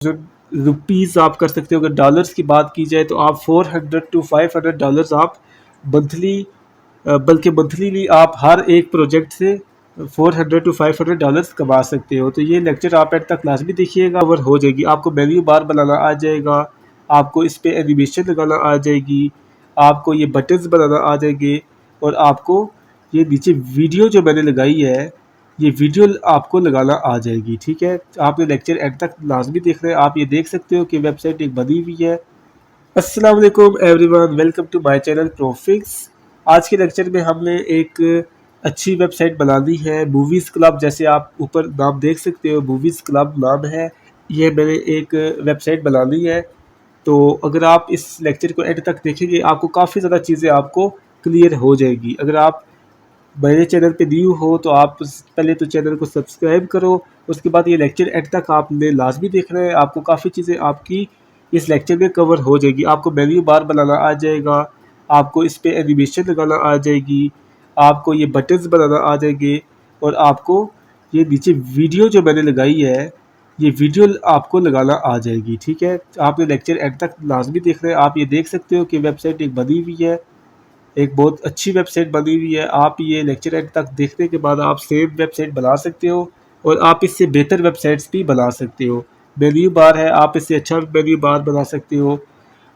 जो रुपीज़ आप कर सकते हो। अगर डॉलर्स की बात की जाए तो आप 400 to 500 डॉलर्स आप मंथली, बल्कि मंथली आप हर एक प्रोजेक्ट से 400 to 500 डॉलर्स कमा सकते हो। तो ये लेक्चर आप एंड तक लाजमी देखिएगा, कवर हो जाएगी। आपको मेन्यू बार बनाना आ जाएगा, आपको इस पे एनिमेशन लगाना आ जाएगी, आपको ये बटन्स बनाना आ जाएंगे, और आपको ये नीचे वीडियो जो मैंने लगाई है, ये वीडियो आपको लगाना आ जाएगी। ठीक है, आपने लेक्चर एंड तक लाजमी देख रहे हैं। आप ये देख सकते हो कि वेबसाइट एक बनी हुई है। अस्सलाम वालेकुम everyone, welcome to my channel Profix. आज के लेक्चर में हमने एक अच्छी वेबसाइट बनानी है, मूवीज़ क्लब। जैसे आप ऊपर नाम देख सकते हो, मूवीज़ क्लब नाम है। ये मैंने एक वेबसाइट बनानी है। तो अगर आप इस लेक्चर को एंड तक देखेंगे, आपको काफ़ी ज़्यादा चीज़ें आपको क्लियर हो जाएगी। अगर आप मेरे चैनल पे न्यू हो तो आप पहले तो चैनल को सब्सक्राइब करो, उसके बाद ये लेक्चर एंड तक आपने लाजमी देखना है। आपको काफ़ी चीज़ें आपकी इस लेक्चर में कवर हो जाएगी। आपको मेन्यू बार बनाना आ जाएगा, आपको इस पे एनिमेशन लगाना आ जाएगी, आपको ये बटन्स बनाना आ जाएंगे, और आपको ये नीचे वीडियो जो मैंने लगाई है, ये वीडियो आपको लगाना आ जाएगी। ठीक है, आपने लेक्चर एंड तक लाजमी देखना है। आप ये देख सकते हो कि वेबसाइट एक बनी हुई है, एक बहुत अच्छी वेबसाइट बनी हुई है। आप ये लेक्चर एंड तक देखने के बाद आप सेम वेबसाइट बना सकते हो, और आप इससे बेहतर वेबसाइट्स भी बना सकते हो। मेन्यू बार है, आप इससे अच्छा मेन्यू बार बना सकते हो।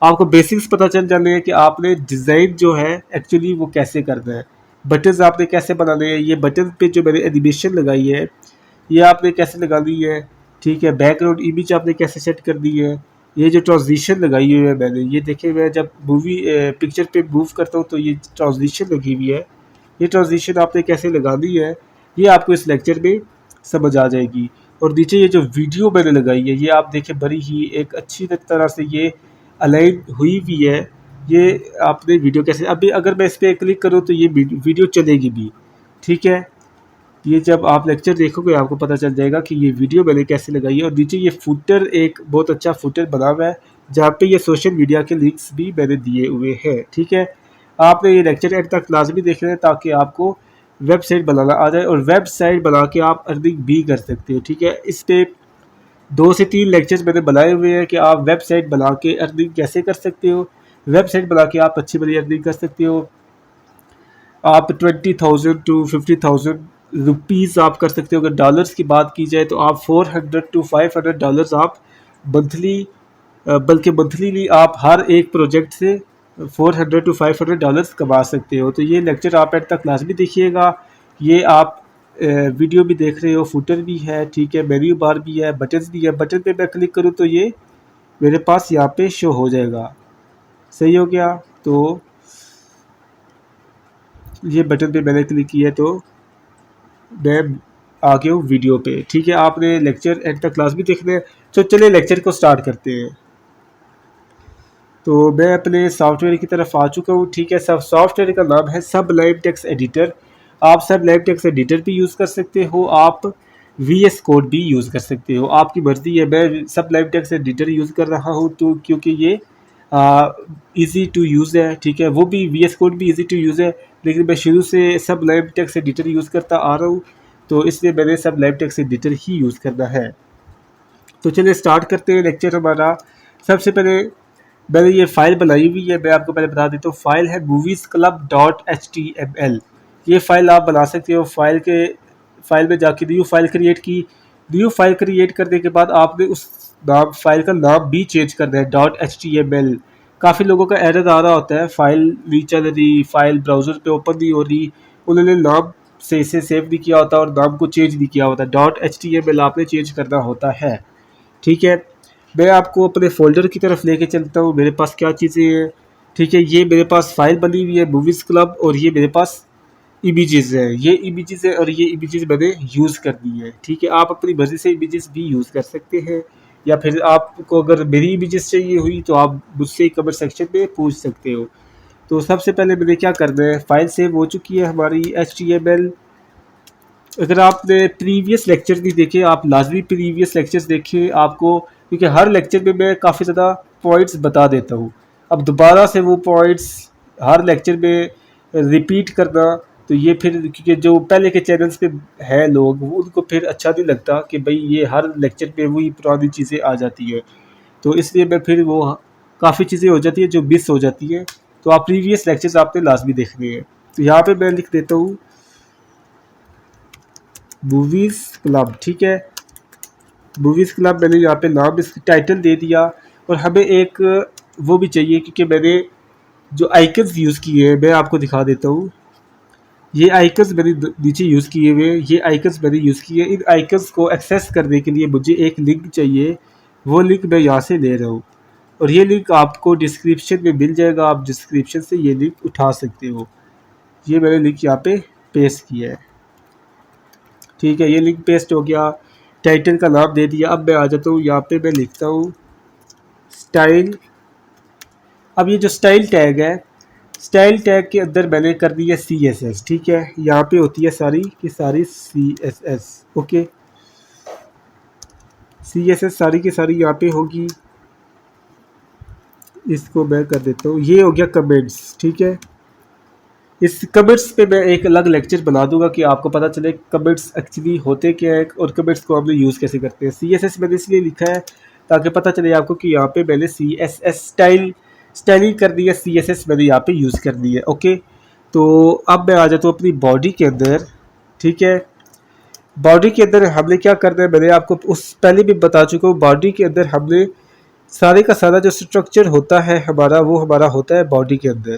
आपको बेसिक्स पता चल जाने हैं कि आपने डिज़ाइन जो है एक्चुअली वो कैसे करना है, बटन्स आपने कैसे बनाने हैं। ये बटन पे जो मैंने एनिमेशन लगाई है, ये आपने कैसे लगानी है। ठीक है, बैकग्राउंड इमेज आपने कैसे सेट करनी है। ये जो ट्रांजिशन लगाई हुई है मैंने, ये देखिए, मैं जब मूवी पिक्चर पे मूव करता हूँ तो ये ट्रांजिशन लगी हुई है। ये ट्रांजिशन आपने कैसे लगानी है, ये आपको इस लेक्चर में समझ आ जाएगी। और नीचे ये जो वीडियो मैंने लगाई है, ये आप देखें, बड़ी ही एक अच्छी तरह से ये अलाइन हुई हुई है। ये आपने वीडियो कैसे, अभी अगर मैं इस पर क्लिक करूँ तो ये वीडियो चलेगी भी। ठीक है, ये जब आप लेक्चर देखोगे आपको पता चल जाएगा कि ये वीडियो मैंने कैसे लगाई है। और नीचे ये फुटर, एक बहुत अच्छा फुटर बना हुआ है, जहाँ पे ये सोशल मीडिया के लिंक्स भी मैंने दिए हुए हैं। ठीक है, आपने ये लेक्चर एंड तक लाजमी देखना है ताकि आपको वेबसाइट बनाना आ जाए, और वेबसाइट बना के आप अर्निंग भी कर सकते हो। ठीक है, इस पे 2 से 3 लेक्चर्स मैंने बनाए हुए हैं कि आप वेबसाइट बना के अर्निंग कैसे कर सकते हो। वेबसाइट बना के आप अच्छी बड़ी अर्निंग कर सकते हो। आप 20,000 to 50,000 रुपीज़ आप कर सकते हो। अगर डॉलर्स की बात की जाए तो आप 400 to 500 डॉलर्स आप मंथली, बल्कि मंथली आप हर एक प्रोजेक्ट से 400 to 500 डॉलर्स कमा सकते हो। तो ये लेक्चर आप एंड तक लाजमी देखिएगा। ये आप वीडियो भी देख रहे हो, फुटर भी है, ठीक है, मेन्यू बार भी है, बटन्स भी है। बटन पे मैं क्लिक करूँ तो ये मेरे पास यहाँ पे शो हो जाएगा। सही हो गया। तो ये बटन पे मैंने क्लिक किया तो मैं आ गया हूँ वीडियो पे। ठीक है, आपने लेक्चर एंड तक क्लास भी देखना है। तो चलिए लेक्चर को स्टार्ट करते हैं। तो मैं अपने सॉफ्टवेयर की तरफ आ चुका हूँ। ठीक है, सब सॉफ्टवेयर का नाम है सबलाइम टेक्स्ट एडिटर। आप सबलाइम टेक्स्ट एडिटर भी यूज़ कर सकते हो, आप VS कोड भी यूज़ कर सकते हो, आपकी मर्ज़ी है। मैं सबलाइम टेक्स्ट एडिटर यूज़ कर रहा हूँ तो क्योंकि ये इजी टू यूज़ है। ठीक है, वो भी VS कोड भी इजी टू यूज़ है, लेकिन मैं शुरू से सबलाइम टेक्स्ट एडिटर यूज़ करता आ रहा हूँ, तो इसलिए मैंने सबलाइम टेक्स्ट एडिटर ही यूज़ करना है। तो चलिए स्टार्ट करते हैं लेक्चर हमारा। सबसे पहले मैंने ये फ़ाइल बनाई हुई है, मैं आपको पहले बता देता हूँ। फाइल है moviesclub.html। ये फ़ाइल आप बना सकते हो। फाइल में जाके न्यू फाइल क्रिएट की। न्यू फाइल क्रिएट करने के बाद आपने उस फाइल का नाम भी चेंज करना है, .html। काफ़ी लोगों का एरर आ रहा होता है, फाइल नहीं चल रही, फाइल ब्राउज़र पे ओपन नहीं हो रही, उन्होंने नाम से इसे सेव नहीं किया होता और नाम को चेंज नहीं किया होता। .html आपने चेंज करना होता है। ठीक है, मैं आपको अपने फ़ोल्डर की तरफ लेके चलता हूँ, मेरे पास क्या चीज़ें हैं। ठीक है, ये मेरे पास फ़ाइल बनी हुई है मूवीज़ क्लब, और ये मेरे पास इमेजेस है। ये इमेजेस है और ये इमेजेस मैंने यूज़ करनी है। ठीक है, आप अपनी मर्ज़ी से इमेजेस भी यूज़ कर सकते हैं, या फिर आपको अगर मेरी इमेजेस चाहिए हुई तो आप मुझसे कमेंट सेक्शन में पूछ सकते हो। तो सबसे पहले मैंने क्या करना है, फ़ाइल सेव हो चुकी है हमारी HTML। अगर आपने प्रीवियस लेक्चर नहीं देखे, आप लाजमी प्रीवियस लेक्चर्स देखें आपको, क्योंकि हर लेक्चर में मैं काफ़ी ज़्यादा पॉइंट्स बता देता हूँ। अब दोबारा से वो पॉइंट्स हर लेक्चर में रिपीट करना तो ये फिर क्योंकि जो पहले के चैनल्स पे है लोग वो उनको फिर अच्छा नहीं लगता कि भाई ये हर लेक्चर पे वही पुरानी चीज़ें आ जाती है, तो इसलिए मैं फिर वो काफ़ी चीज़ें हो जाती है जो मिस हो जाती है। तो आप प्रीवियस लेक्चर्स आपने लाजमी देखने हैं। तो यहाँ पे मैं लिख देता हूँ मूवीज़ क्लब, ठीक है। मूवीज़ क्लब मैंने यहाँ पे नाम इसकी टाइटल दे दिया। और हमें एक वो भी चाहिए क्योंकि मैंने जो आइकन्स यूज़ किए हैं मैं आपको दिखा देता हूँ। ये आइकन्स मैंने नीचे यूज़ किए हुए, ये आइकन्स मैंने यूज़ किए। इन आइकन्स को एक्सेस करने के लिए मुझे एक लिंक चाहिए, वो लिंक मैं यहाँ से ले रहा हूँ और ये लिंक आपको डिस्क्रिप्शन में मिल जाएगा। आप डिस्क्रिप्शन से ये लिंक उठा सकते हो। ये मैंने लिंक यहाँ पे पेस्ट किया है, ठीक है। ये लिंक पेस्ट हो गया, टाइटल का नाम दे दिया। अब मैं आ जाता हूँ यहाँ पे, मैं लिखता हूँ स्टाइल। अब ये जो स्टाइल टैग है, स्टाइल टैग के अंदर मैंने कर दिया CSS, ठीक है। यहाँ पे होती है सारी की सारी CSS, ओके। CSS सारी की सारी यहाँ पे होगी। इसको मैं कर देता हूँ, ये हो गया कमेंट्स, ठीक है। इस कमेंट्स पे मैं एक अलग लेक्चर बना दूंगा कि आपको पता चले कमेंट्स एक्चुअली होते क्या है और कमेंट्स को हम लोग यूज़ कैसे करते हैं। CSS मैंने इसलिए लिखा है ताकि पता चले आपको कि यहाँ पे मैंने CSS स्टाइलिंग कर दी है, CSS मैंने यहाँ पे यूज़ कर दी है, ओके। तो अब मैं आ जाता हूँ अपनी बॉडी के अंदर, ठीक है। बॉडी के अंदर हमने क्या करना है, मैंने आपको उस पहले भी बता चुका हूँ। बॉडी के अंदर हमने सारे का सारा जो स्ट्रक्चर होता है हमारा, वो हमारा होता है बॉडी के अंदर।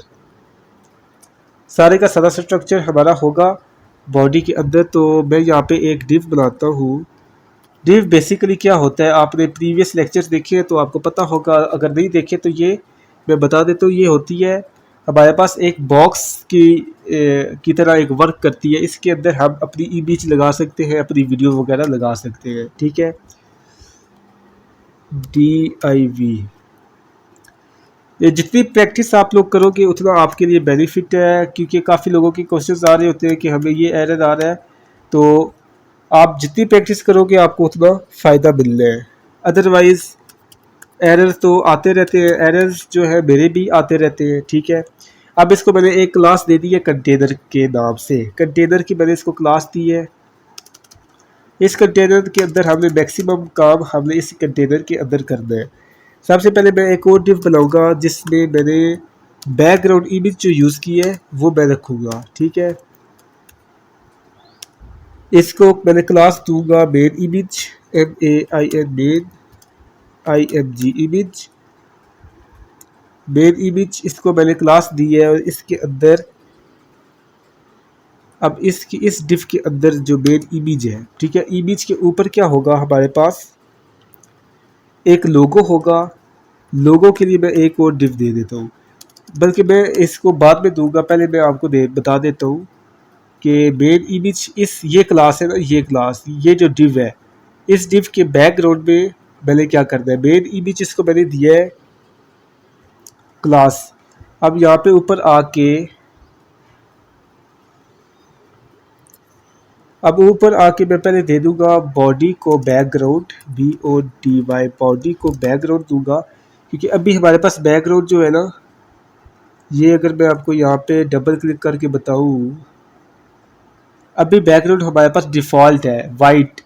सारे का सारा स्ट्रक्चर हमारा होगा बॉडी के अंदर। तो मैं यहाँ पे एक डिव बनाता हूँ। डिव बेसिकली क्या होता है, आपने प्रीवियस लेक्चर्स देखे हैं तो आपको पता होगा, अगर नहीं देखे तो ये मैं बता देता हूँ। ये होती है हमारे पास एक बॉक्स की तरह एक वर्क करती है। इसके अंदर हम अपनी इमेज लगा सकते हैं, अपनी वीडियो वगैरह लगा सकते हैं, ठीक है। DIV, ये जितनी प्रैक्टिस आप लोग करोगे उतना आपके लिए बेनिफिट है, क्योंकि काफ़ी लोगों के क्वेश्चंस आ रहे होते हैं कि हमें ये एरर आ रहा है। तो आप जितनी प्रैक्टिस करोगे आपको उतना फ़ायदा मिल रहा है। अदरवाइज़ एरर्स तो आते रहते हैं, एरर्स जो है मेरे भी आते रहते हैं, ठीक है। अब इसको मैंने एक क्लास दे दी है कंटेनर के नाम से। कंटेनर की मैंने इसको क्लास दी है। इस कंटेनर के अंदर हमने मैक्सिमम काम हमने इस कंटेनर के अंदर करना है। सबसे पहले मैं एक और डिव बनाऊंगा जिसमें मैंने बैकग्राउंड इमेज जो यूज़ की है वो मैं रखूँगा, ठीक है। इसको मैंने क्लास दूंगा main image, MAIN main IMG image, main image. इसको मैंने क्लास दी है और इसके अंदर अब इस डिव के अंदर जो मेन इमेज है, ठीक है, इमेज के ऊपर क्या होगा, हमारे पास एक लोगो होगा। लोगो के लिए मैं एक और डिव दे देता हूँ, बल्कि मैं इसको बाद में दूंगा। पहले मैं आपको बता देता हूँ कि मेन इमेज ये क्लास है ना, ये क्लास, ये जो डिव है, इस डिव के बैकग्राउंड में मैंने क्या करना है, मेन इमेज इसको मैंने दिया है क्लास। अब यहाँ पे ऊपर आके मैं पहले दे दूंगा बॉडी को बैकग्राउंड, BODY, बॉडी को बैकग्राउंड दूंगा। क्योंकि अभी हमारे पास बैकग्राउंड जो है ना, ये अगर मैं आपको यहाँ पे डबल क्लिक करके बताऊँ, अभी बैकग्राउंड हमारे पास डिफ़ॉल्ट है वाइट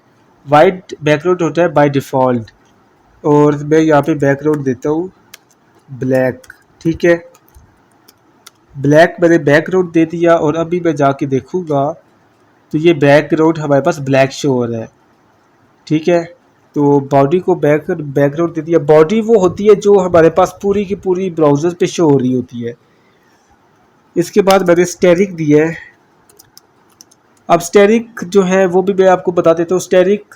बैकग्राउंड होता है बाय डिफ़ॉल्ट। और मैं यहाँ पे बैकग्राउंड देता हूँ ब्लैक, ठीक है। ब्लैक मैंने बैकग्राउंड दे दिया और अभी मैं जाके देखूँगा तो ये बैकग्राउंड हमारे पास ब्लैक शो हो रहा है, ठीक है। तो बॉडी को बैकग्राउंड दे दिया। बॉडी वो होती है जो हमारे पास पूरी की पूरी ब्राउज़र पे शो हो रही होती है। इसके बाद मैंने स्टैटिक दिया है। अब स्टैटिक जो है वो भी मैं आपको बता देता हूँ। स्टैटिक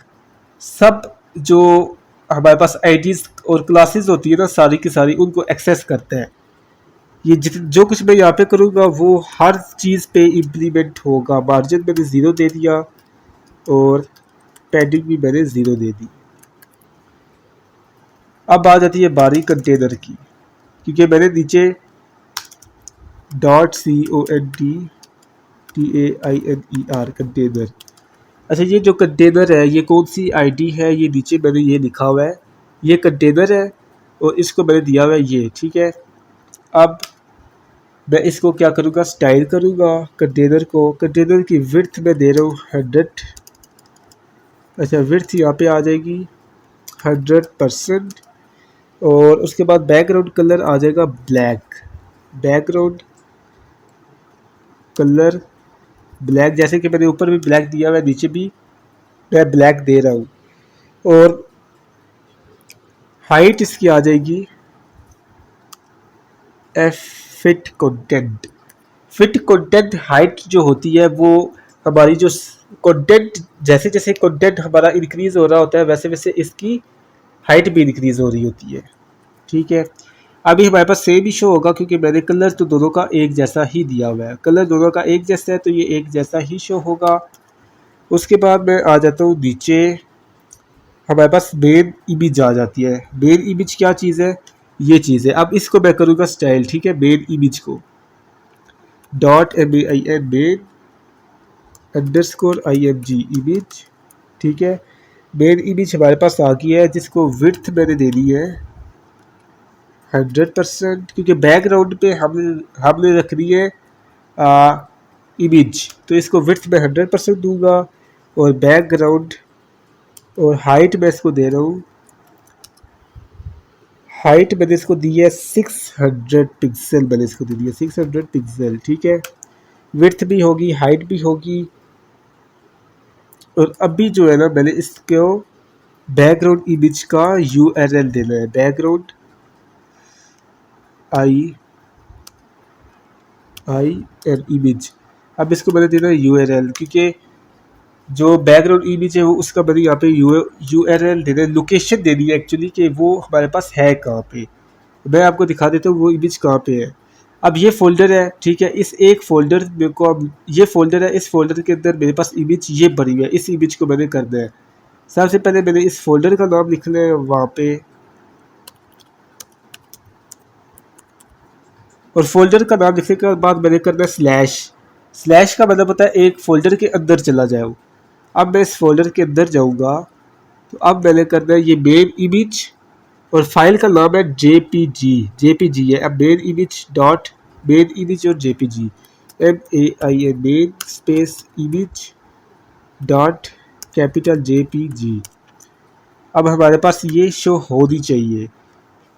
सब जो हमारे पास आईडीज़ और क्लासेस होती है ना, सारी की सारी उनको एक्सेस करते हैं। ये जो कुछ मैं यहाँ पे करूँगा वो हर चीज़ पे इम्प्लीमेंट होगा। मार्जिन मैंने 0 दे दिया और पैडिंग भी मैंने 0 दे दी। अब आ जाती है बारी कंटेनर की, क्योंकि मैंने नीचे .CONTAINER कंटेनर। अच्छा, ये जो कंटेनर है ये कौन सी आईडी है, ये नीचे मैंने ये लिखा हुआ है, ये कंटेनर है और इसको मैंने दिया हुआ है ये, ठीक है। अब मैं इसको क्या करूँगा, स्टाइल करूँगा कंटेनर को। कंटेनर की विड्थ मैं दे रहा हूँ 100। अच्छा, विड्थ यहाँ पे आ जाएगी 100%। और उसके बाद बैकग्राउंड कलर आ जाएगा ब्लैक। बैकग्राउंड कलर ब्लैक, जैसे कि मैंने ऊपर भी ब्लैक दिया हुआ है, नीचे भी मैं ब्लैक दे रहा हूँ। और हाइट इसकी आ जाएगी F fit content. Fit content height जो होती है वो हमारी जो कंटेंट, जैसे जैसे कंटेंट हमारा इंक्रीज हो रहा होता है वैसे वैसे इसकी हाइट भी इंक्रीज हो रही होती है। ठीक है, अभी हमारे पास सेम ही शो होगा क्योंकि मैंने कलर तो दोनों का एक जैसा ही दिया हुआ है। कलर दोनों का एक जैसा है तो ये एक जैसा ही शो होगा। उसके बाद मैं आ जाता हूँ नीचे, हमारे पास मेन इमेज आ जाती है। मेन इमेज क्या चीज़ है, ये चीज़ है। अब इसको मैं करूँगा स्टाइल। ठीक है, मेन इमेज को .main मेन _img इमेज। ठीक है, मेन इमेज हमारे पास आ गई है जिसको विड्थ मैंने दे दी है 100%, क्योंकि बैकग्राउंड पे हमने रख दी है इमेज, तो इसको विड्थ में 100% दूंगा। और बैकग्राउंड और हाइट मैं इसको दे रहा हूँ, हाइट मैंने इसको दी है 600 पिक्सल, मैंने इसको दे दिया 600 पिक्सल। ठीक है, विड्थ भी होगी, हाइट भी होगी। और अभी जो है ना, मैंने इसको बैकग्राउंड इमेज का URL देना है। Background I an image. अब इसको मैंने देना है URL, क्योंकि जो बैकग्राउंड इमेज है वो उसका मैंने यहाँ पे URL देना है, लोकेशन देनी है एक्चुअली कि वो हमारे पास है कहाँ पे। मैं आपको दिखा देता हूँ वो इमेज कहाँ पे है। अब ये फोल्डर है, ठीक है, इस एक फोल्डर मेरे को, अब ये फोल्डर है, इस फोल्डर के अंदर मेरे पास इमेज ये भरी हुई है। इस इमेज को मैंने करना है। सबसे पहले मैंने इस फोल्डर का नाम लिखना है वहाँ पे, और फोल्डर का नाम लिखने के बाद मैंने करना है स्लैश। स्लैश का मतलब होता है एक फोल्डर के अंदर चला जाओ। अब मैं इस फोल्डर के अंदर जाऊँगा, तो अब मैंने करना है ये मेन इमेज, और फाइल का नाम है जेपीजी है। अब main image dot main image और JPG, MAIN main space image dot capital JPG। अब हमारे पास ये शो होनी चाहिए।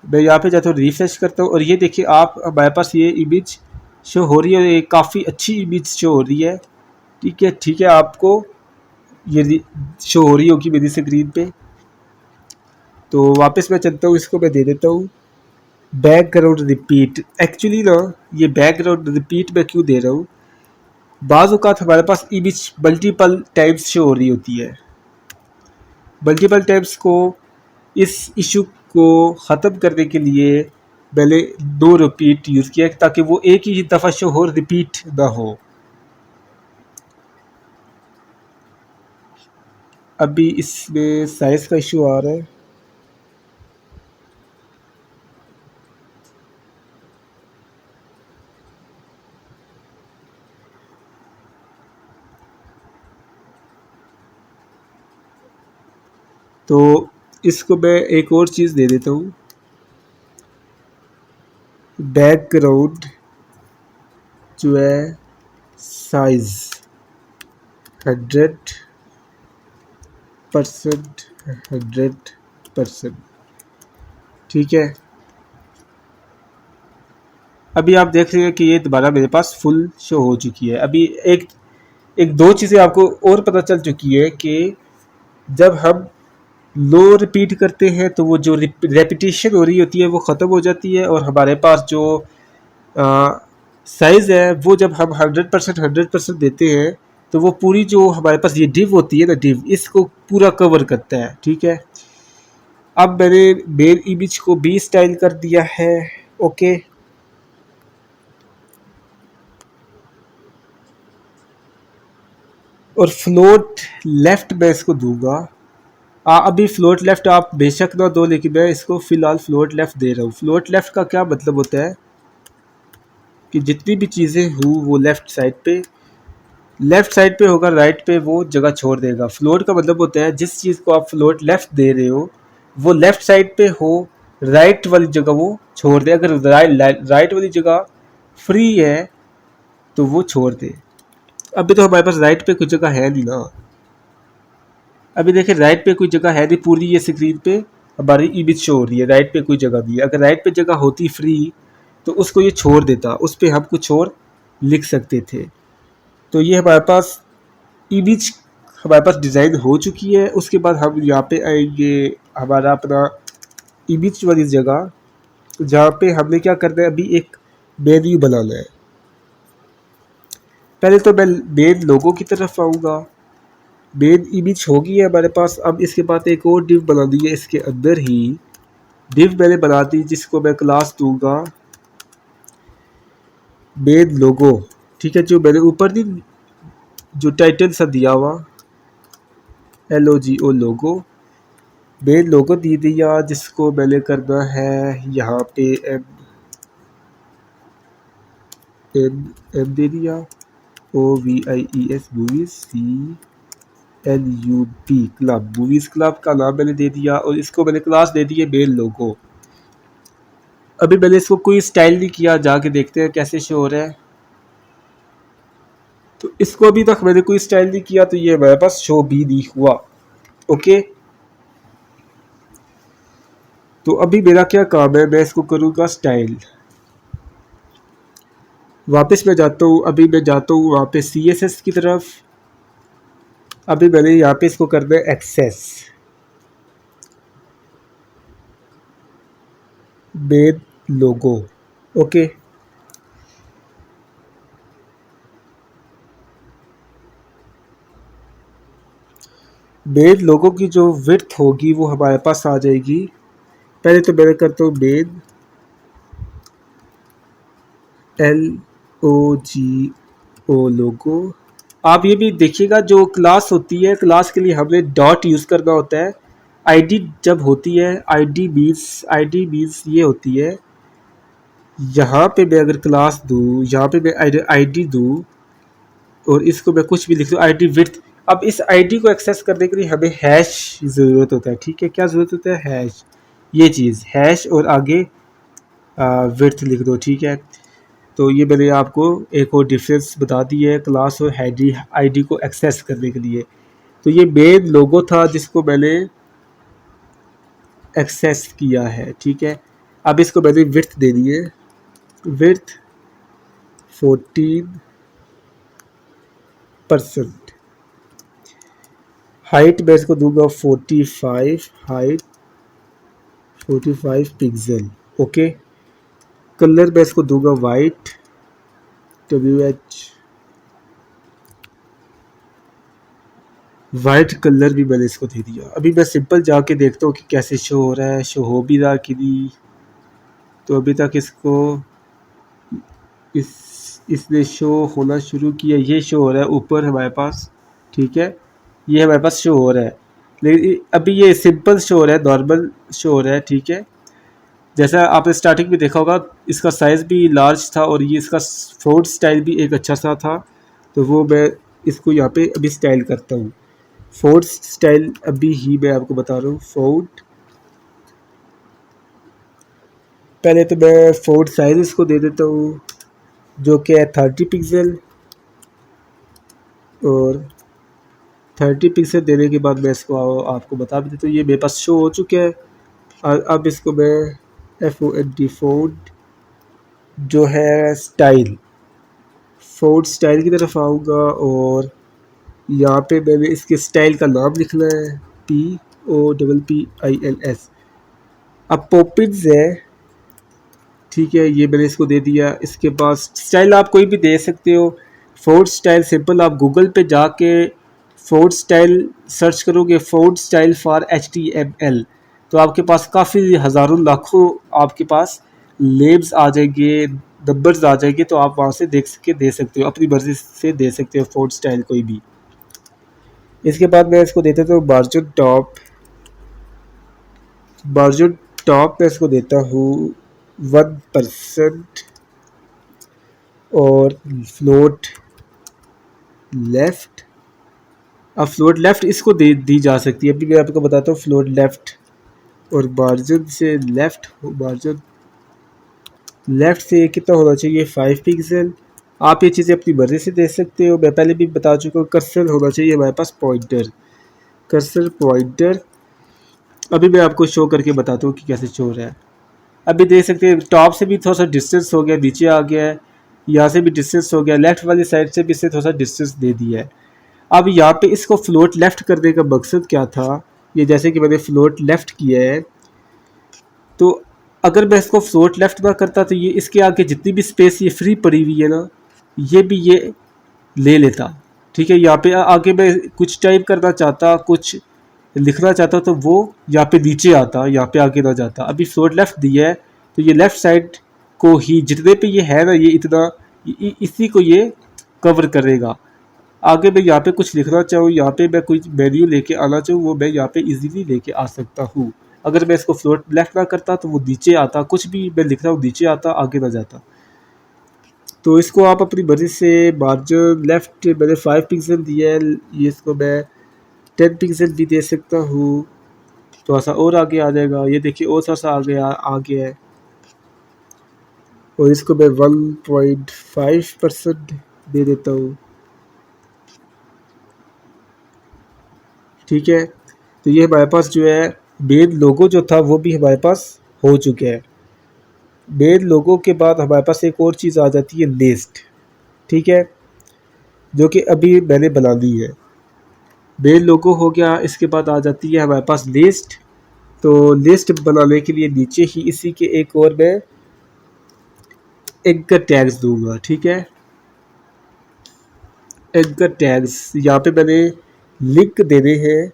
मैं यहाँ पे जाता हूँ, रिफ्रेश करता हूँ, और ये देखिए आप, हमारे पास ये इमेज शो हो रही है। ये काफ़ी अच्छी इमेज शो हो रही है। ठीक है, आपको ये शो हो रही होगी मेरी स्क्रीन पे। तो वापस मैं चलता हूँ, इसको मैं दे देता हूँ बैकग्राउंड रिपीट। एक्चुअली ना, ये बैकग्राउंड रिपीट मैं क्यों दे रहा हूँ, बाज़ औक़ात हमारे पास इमेज मल्टीपल टाइम्स शो हो रही होती है। मल्टीपल टाइम्स को, इस इशू को ख़त्म करने के लिए मैंने नो रिपीट यूज़ किया, ताकि वो एक ही दफ़ा शो हो, रिपीट ना हो। अभी इसमें साइज़ का इशू आ रहा है। तो इसको मैं एक और चीज़ दे देता हूँ, बैकग्राउंड जो है साइज 100%। ठीक है, अभी आप देख रहे हैं कि ये दोबारा मेरे पास फुल शो हो चुकी है। अभी एक दो चीज़ें आपको और पता चल चुकी है कि जब हम लो रिपीट करते हैं तो वो जो रेपिटेशन हो रही होती है वो ख़त्म हो जाती है, और हमारे पास जो साइज़ है वो जब हम 100% देते हैं तो वो पूरी जो हमारे पास ये डिव होती है ना, डिव इसको पूरा कवर करता है। ठीक है, अब मैंने मेन इमेज को भी स्टाइल कर दिया है। ओके, और फ्लोट लेफ्ट मैं इसको दूंगा। अभी फ्लोट लेफ्ट आप बेशक ना दो, लेकिन मैं इसको फ़िलहाल फ्लोट लेफ्ट दे रहा हूँ। फ्लोट लेफ्ट का क्या मतलब होता है कि जितनी भी चीज़ें हों वो लेफ़्ट साइड पे होगा, राइट पे वो जगह छोड़ देगा। फ्लोट का मतलब होता है जिस चीज़ को आप फ्लोट लेफ्ट दे रहे हो वो लेफ़्ट साइड पे हो, राइट वाली जगह वो छोड़ दे। अगर राइट वाली जगह फ्री है तो वो छोड़ दे। अभी तो हमारे पास राइट पे कोई जगह है नहीं ना। अभी देखिए राइट पे कोई जगह है नहीं, पूरी ये स्क्रीन पे हमारी इमेज शो हो रही है, राइट पे कोई जगह नहीं है। अगर राइट पे जगह होती फ्री तो उसको ये छोड़ देता, उस पर हम कुछ और लिख सकते थे। तो ये हमारे पास इमेज हमारे पास डिज़ाइन हो चुकी है। उसके बाद हम यहाँ पे आएंगे हमारा अपना इमेज वाली जगह, जहाँ पे हमने क्या करना है, अभी एक मेन्यू बनाना है। पहले तो मैं मेन लोगो की तरफ आऊँगा। मेन इमेज होगी है हमारे पास। अब इसके बाद एक और डिव बना दी है, इसके अंदर ही डिव मैंने बना दी जिसको मैं क्लास दूंगा मेन लोगो। ठीक है, जो मैंने ऊपर दी जो टाइटल सा दिया हुआ LOGO लोगो, मेन लोगो दे दिया जिसको मैंने करना है यहाँ पे एम दे दिया, OVIES movies, CLUB club, movies club का नाम मैंने दे दिया। और इसको मैंने क्लास दे दी है मेन लोगो। अभी मैंने इसको कोई स्टाइल नहीं किया, जाके देखते हैं कैसे शो हो रहा है। तो इसको अभी तक मैंने कोई स्टाइल नहीं किया, तो ये मेरे पास शो भी नहीं हुआ। ओके, तो अभी मेरा क्या काम है, मैं इसको करूँगा स्टाइल। वापस मैं जाता हूँ, अभी मैं जाता हूँ वहाँ पे CSS की तरफ। अभी मैंने यहाँ पे इसको करना है एक्सेस मेन लोगो। ओके, मेन लोगो की जो विड्थ होगी वो हमारे पास आ जाएगी। पहले तो मैंने करता हूँ मेन LOGO लोगो। आप ये भी देखिएगा, जो क्लास होती है, क्लास के लिए हमने डॉट यूज़ करना होता है। आईडी जब होती है, आईडी मीन्स ये होती है, यहाँ पे मैं अगर क्लास दूँ, यहाँ पे मैं आईडी दूँ और इसको मैं कुछ भी लिख दूँ आईडी विड्थ। अब इस आईडी को एक्सेस करने के लिए हमें हैश ज़रूरत होता है। ठीक है, क्या ज़रूरत होता है, हैश, ये चीज़ हैश और आगे विड्थ लिख दो। ठीक है, तो ये मैंने आपको एक और डिफरेंस बता दी है क्लास और आईडी को एक्सेस करने के लिए। तो ये मेन लोगो था जिसको मैंने एक्सेस किया है। ठीक है, अब इसको मैंने विड्थ दे दी है, विड्थ 14%। हाइट मैं इसको दूंगा 45, हाइट 45 पिक्सल। ओके, कलर मैं इसको दूंगा वाइट, WH वाइट कलर भी मैंने इसको दे दिया। अभी मैं सिंपल जाके देखता हूँ कि कैसे शो हो रहा है, शो हो भी रहा कि नहीं। तो अभी तक इसको इसने शो होना शुरू किया, ये शो हो रहा है ऊपर हमारे पास। ठीक है, ये हमारे पास शो हो रहा है, लेकिन अभी ये सिंपल शो हो रहा है, नॉर्मल शो हो रहा है। ठीक है, जैसा आपने स्टार्टिंग में देखा होगा, इसका साइज़ भी लार्ज था और ये इसका फोल्ड स्टाइल भी एक अच्छा सा था। तो वो मैं इसको यहाँ पे अभी स्टाइल करता हूँ। फोल्ड स्टाइल अभी ही मैं आपको बता रहा हूँ। फोल्ड, पहले तो मैं फोल्ड साइज इसको दे देता हूँ जो कि है 30 पिक्सल। और 30 पिक्सल देने के बाद मैं इसको आपको बता भी देता हूँ, ये मेरे पास शो हो चुके हैं। और अब इसको मैं FOND फोल्ड जो है स्टाइल, फोल्ड स्टाइल की तरफ आऊँगा और यहाँ पे मैंने इसके स्टाइल का नाम लिखना है POPPINS। अब पॉपिंस है। ठीक है, ये मैंने इसको दे दिया। इसके बाद स्टाइल आप कोई भी दे सकते हो। फोर्ड स्टाइल सिंपल, आप गूगल पे जाके फोर्ड स्टाइल सर्च करोगे, फोर्ड स्टाइल फॉर HTML, तो आपके पास काफ़ी हज़ारों लाखों आपके पास लेब्स आ जाएंगे, नंबर्स आ जाएंगे। तो आप वहाँ से देख के दे सकते हो, अपनी मर्ज़ी से दे सकते हो फोर्ड स्टाइल कोई भी। इसके बाद मैं इसको देता हूँ मार्जिन टॉप। मार्जिन टॉप में इसको देता हूँ 1% और फ्लोट लेफ़्ट। अब फ्लोट लेफ़्ट इसको दी जा सकती है। अभी मैं आपको बताता हूँ फ्लोट लेफ़्ट और मार्जिन से लेफ़्ट, मार्जिन लेफ़्ट से कितना होना चाहिए 5 पिक्सल। आप ये चीज़ें अपनी मर्ज़ी से दे सकते हो, मैं पहले भी बता चुका हूँ। कर्सर होना चाहिए हमारे पास पॉइंटर, कर्सर पॉइंटर। अभी मैं आपको शो करके बताता हूँ कि कैसे शो रहा है। अभी देख सकते हैं टॉप से भी थोड़ा सा डिस्टेंस हो गया, नीचे आ गया है, यहाँ से भी डिस्टेंस हो गया, लेफ़्ट वाली साइड से भी इससे थोड़ा सा डिस्टेंस दे दिया है। अब यहाँ पे इसको फ्लोट लेफ़्ट करने का मकसद क्या था, ये जैसे कि मैंने फ्लोट लेफ़्ट किया है, तो अगर मैं इसको फ्लोट लेफ़्ट ना करता तो ये इसके आगे जितनी भी स्पेस ये फ्री पड़ी हुई है ना, ये भी ये ले लेता। ठीक है, यहाँ पे आगे मैं कुछ टाइप करना चाहता, कुछ लिखना चाहता तो वो यहाँ पे नीचे आता, यहाँ पे आगे ना जाता। अभी फ्लोट लेफ़्ट दिया है तो ये लेफ़्ट साइड को ही जितने पे ये है ना, ये इतना इसी को ये कवर करेगा। आगे मैं यहाँ पे कुछ लिखना चाहूँ, यहाँ पे मैं कुछ मेन्यू लेके आना चाहूँ, वो मैं यहाँ पे इजीली लेके आ सकता हूँ। अगर मैं इसको फ्लोट लेफ़्ट ना करता तो वो नीचे आता, कुछ भी मैं लिख रहा हूँ नीचे आता, आगे ना जाता। तो इसको आप अपनी मर्ज़ी से मार्जिन लेफ़्ट मैंने 5 पिक्सल दिया है, ये इसको मैं 10 पिक्सल भी दे सकता हूँ, थोड़ा सा और आगे आ जाएगा। ये देखिए और थोड़ा सा आगे है। और इसको मैं 1.5% दे देता हूँ। ठीक है, तो ये हमारे पास जो है मेन लोगो जो था वो भी हमारे पास हो चुका है। मेन लोगो के बाद हमारे पास एक और चीज़ आ जाती है लिस्ट। ठीक है, जो कि अभी मैंने बना दी है। मेन लोगो हो गया, इसके बाद आ जाती है हमारे पास लिस्ट। तो लिस्ट बनाने के लिए नीचे ही इसी के एक और मैं एंकर टैग्स दूंगा। ठीक है, एंकर टैग्स यहाँ पे मैंने लिंक देने हैं।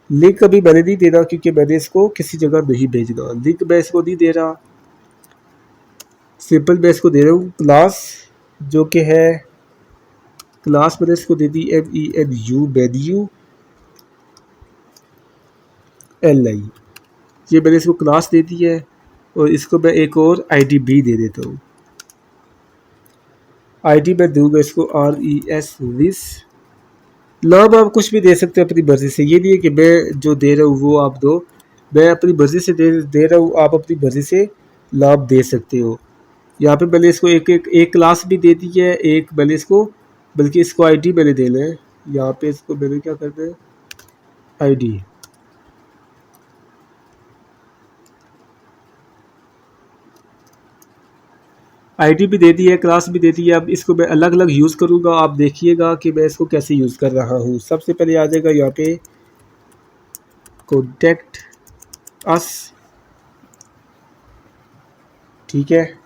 लिंक अभी मैंने नहीं दे रहा क्योंकि मैंने इसको किसी जगह नहीं भेजना। लिंक मैं इसको नहीं दे रहा, सिंपल मैं इसको दे रहा हूँ क्लास, जो कि है क्लास मैंने इसको दे दी MENU LI। ये मैंने इसको क्लास दे दी है और इसको मैं एक और ID भी दे देता हूँ। ID मैं दूंगा इसको RES विस। नाम आप कुछ भी दे सकते हैं अपनी मर्ज़ी से, ये नहीं है कि मैं जो दे रहा हूँ वो आप दो। मैं अपनी मर्ज़ी से दे रहा हूँ, आप अपनी मर्ज़ी से नाम दे सकते हो। यहाँ पे मैंने इसको एक क्लास भी दे दी है, एक मैंने इसको, बल्कि इसको आईडी मैंने देना है। यहाँ पे इसको मैंने क्या करना है, आईडी। आईडी भी दे दी है, क्लास भी दे दी है। अब इसको मैं अलग अलग यूज़ करूँगा, आप देखिएगा कि मैं इसको कैसे यूज़ कर रहा हूँ। सबसे पहले आ जाएगा यहाँ पे कॉन्टेक्ट अस। ठीक है,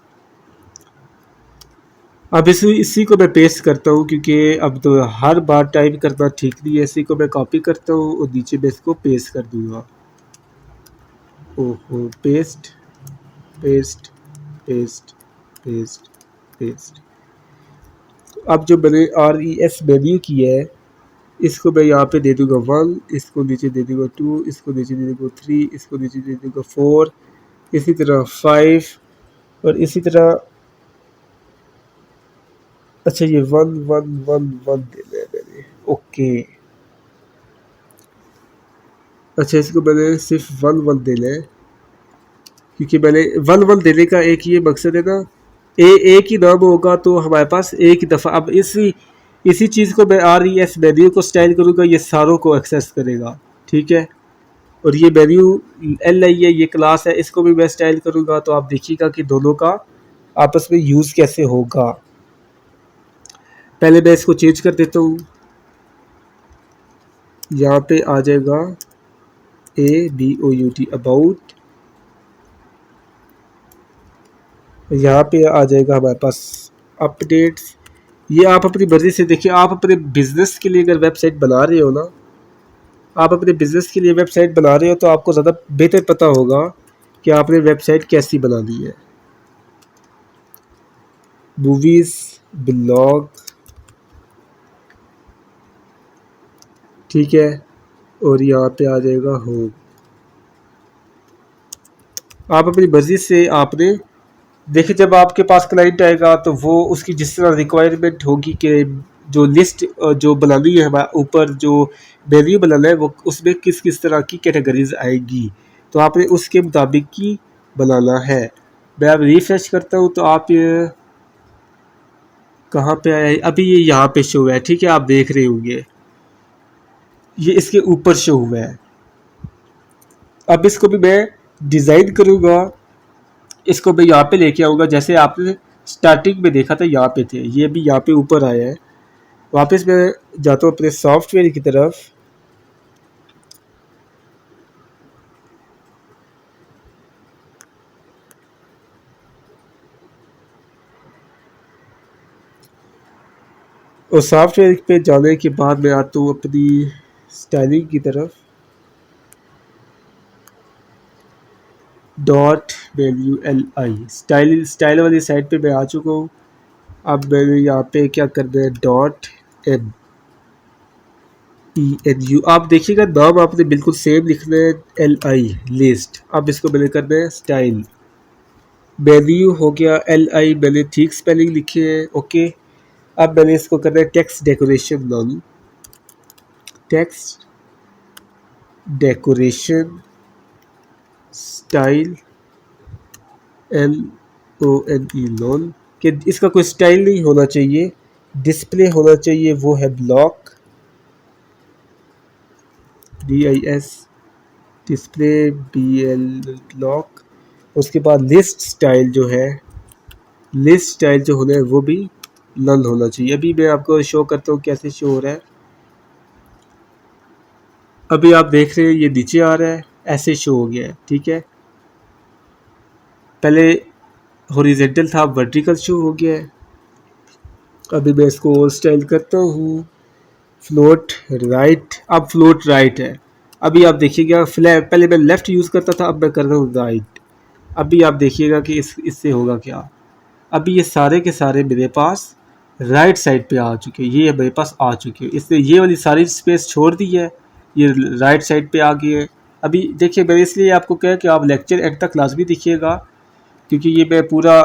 अब इसी को मैं पेस्ट करता हूँ क्योंकि अब तो हर बार टाइप करना ठीक नहीं है। इसी को मैं कॉपी करता हूँ और नीचे मैं इसको पेस्ट कर दूँगा। ओहो, paste paste paste paste paste. अब जो मैंने RES मेन्यू किया है, इसको मैं यहाँ पे दे दूँगा 1, इसको नीचे दे दूँगा 2, इसको नीचे दे दूँगा 3, इसको नीचे दे दूँगा 4, इसी तरह 5 और इसी तरह। अच्छा, ये 1 1 1 1 देना है मैंने। ओके, अच्छा इसको मैंने सिर्फ 1 1 देना है क्योंकि मैंने 1 1 देने का एक ये मकसद है ना, एक ही नाम होगा तो हमारे पास एक ही दफ़ा। अब इसी चीज़ को मैं RES मेन्यू को स्टाइल करूँगा, ये सारों को एक्सेस करेगा। ठीक है, और ये मेन्यू LI है, ये क्लास है, इसको भी मैं स्टाइल करूँगा। तो आप देखिएगा कि दोनों का आपस में यूज़ कैसे होगा। पहले मैं इसको चेंज कर देता हूँ, यहाँ पे आ जाएगा ABOUT अबाउट, यहाँ पे आ जाएगा हमारे पास अपडेट्स। ये आप अपनी मर्ज़ी से देखिए, आप अपने बिज़नेस के लिए अगर वेबसाइट बना रहे हो ना, आप अपने बिज़नेस के लिए वेबसाइट बना रहे हो तो आपको ज़्यादा बेहतर पता होगा कि आपने वेबसाइट कैसी बनानी है। मूवीज़, ब्लॉग, ठीक है, और यहाँ पे आ जाएगा होम। आप अपनी मर्ज़ी से आपने देखिए, जब आपके पास क्लाइंट आएगा तो वो उसकी जिस तरह रिक्वायरमेंट होगी कि जो लिस्ट जो बनानी है, हमारे ऊपर जो मेन्यू बनाना है, वो उसमें किस किस तरह की कैटेगरीज आएगी, तो आपने उसके मुताबिक की बनाना है। मैं अब रिफ्रेश करता हूँ तो आप ये कहाँ पे आया, अभी ये यहाँ पे शो हुआ है, ठीक है, आप देख रहे होंगे ये इसके ऊपर शो हुआ है। अब इसको भी मैं डिज़ाइन करूँगा, इसको मैं यहाँ पे लेके आऊँगा, जैसे आपने स्टार्टिंग में देखा था यहाँ पे थे, ये भी यहाँ पे ऊपर आया है। वापस मैं जाता हूँ अपने सॉफ्टवेयर की तरफ, और सॉफ्टवेयर पे जाने के बाद मैं आता हूँ अपनी स्टाइलिंग की तरफ, dot value L I style वाली साइड पे मैं आ चुका हूँ। अब मैंने यहाँ पे क्या करना है, dot M E N U, आप देखिएगा नाम आपने बिल्कुल सेम लिखना है, एल आई लिस्ट। अब इसको मैंने करना है स्टाइल, मेन्यू हो गया, एल आई मैंने ठीक स्पेलिंग लिखी है, ओके। अब मैंने इसको करना है text decoration none, text decoration style L O N E none, कि इसका कोई स्टाइल नहीं होना चाहिए, डिस्प्ले होना चाहिए, वो है block, D I S display B L block. उसके बाद लिस्ट स्टाइल जो है, लिस्ट स्टाइल जो होना है वो भी नल होना चाहिए। अभी मैं आपको शो करता हूँ कैसे शो हो रहा है। अभी आप देख रहे हैं ये नीचे आ रहा है, ऐसे शो हो गया है, ठीक है। पहले हॉरिजॉन्टल था, वर्टिकल शो हो गया है। अभी मैं इसको और स्टाइल करता हूँ, फ्लोट राइट, अब फ्लोट राइट है। अभी आप देखिएगा पहले मैं लेफ़्ट यूज़ करता था, अब मैं कर रहा हूँ राइट। अभी आप देखिएगा कि इससे होगा क्या। अभी ये सारे के सारे मेरे पास राइट साइड पे आ चुके हैं, ये मेरे पास आ चुके हैं, इसने ये वाली सारी स्पेस छोड़ दी है, ये राइट साइड पे आ गई है। अभी देखिए मैंने इसलिए आपको कहा कि आप लेक्चर एंड तक लाजमी देखिएगा, क्योंकि ये मैं पूरा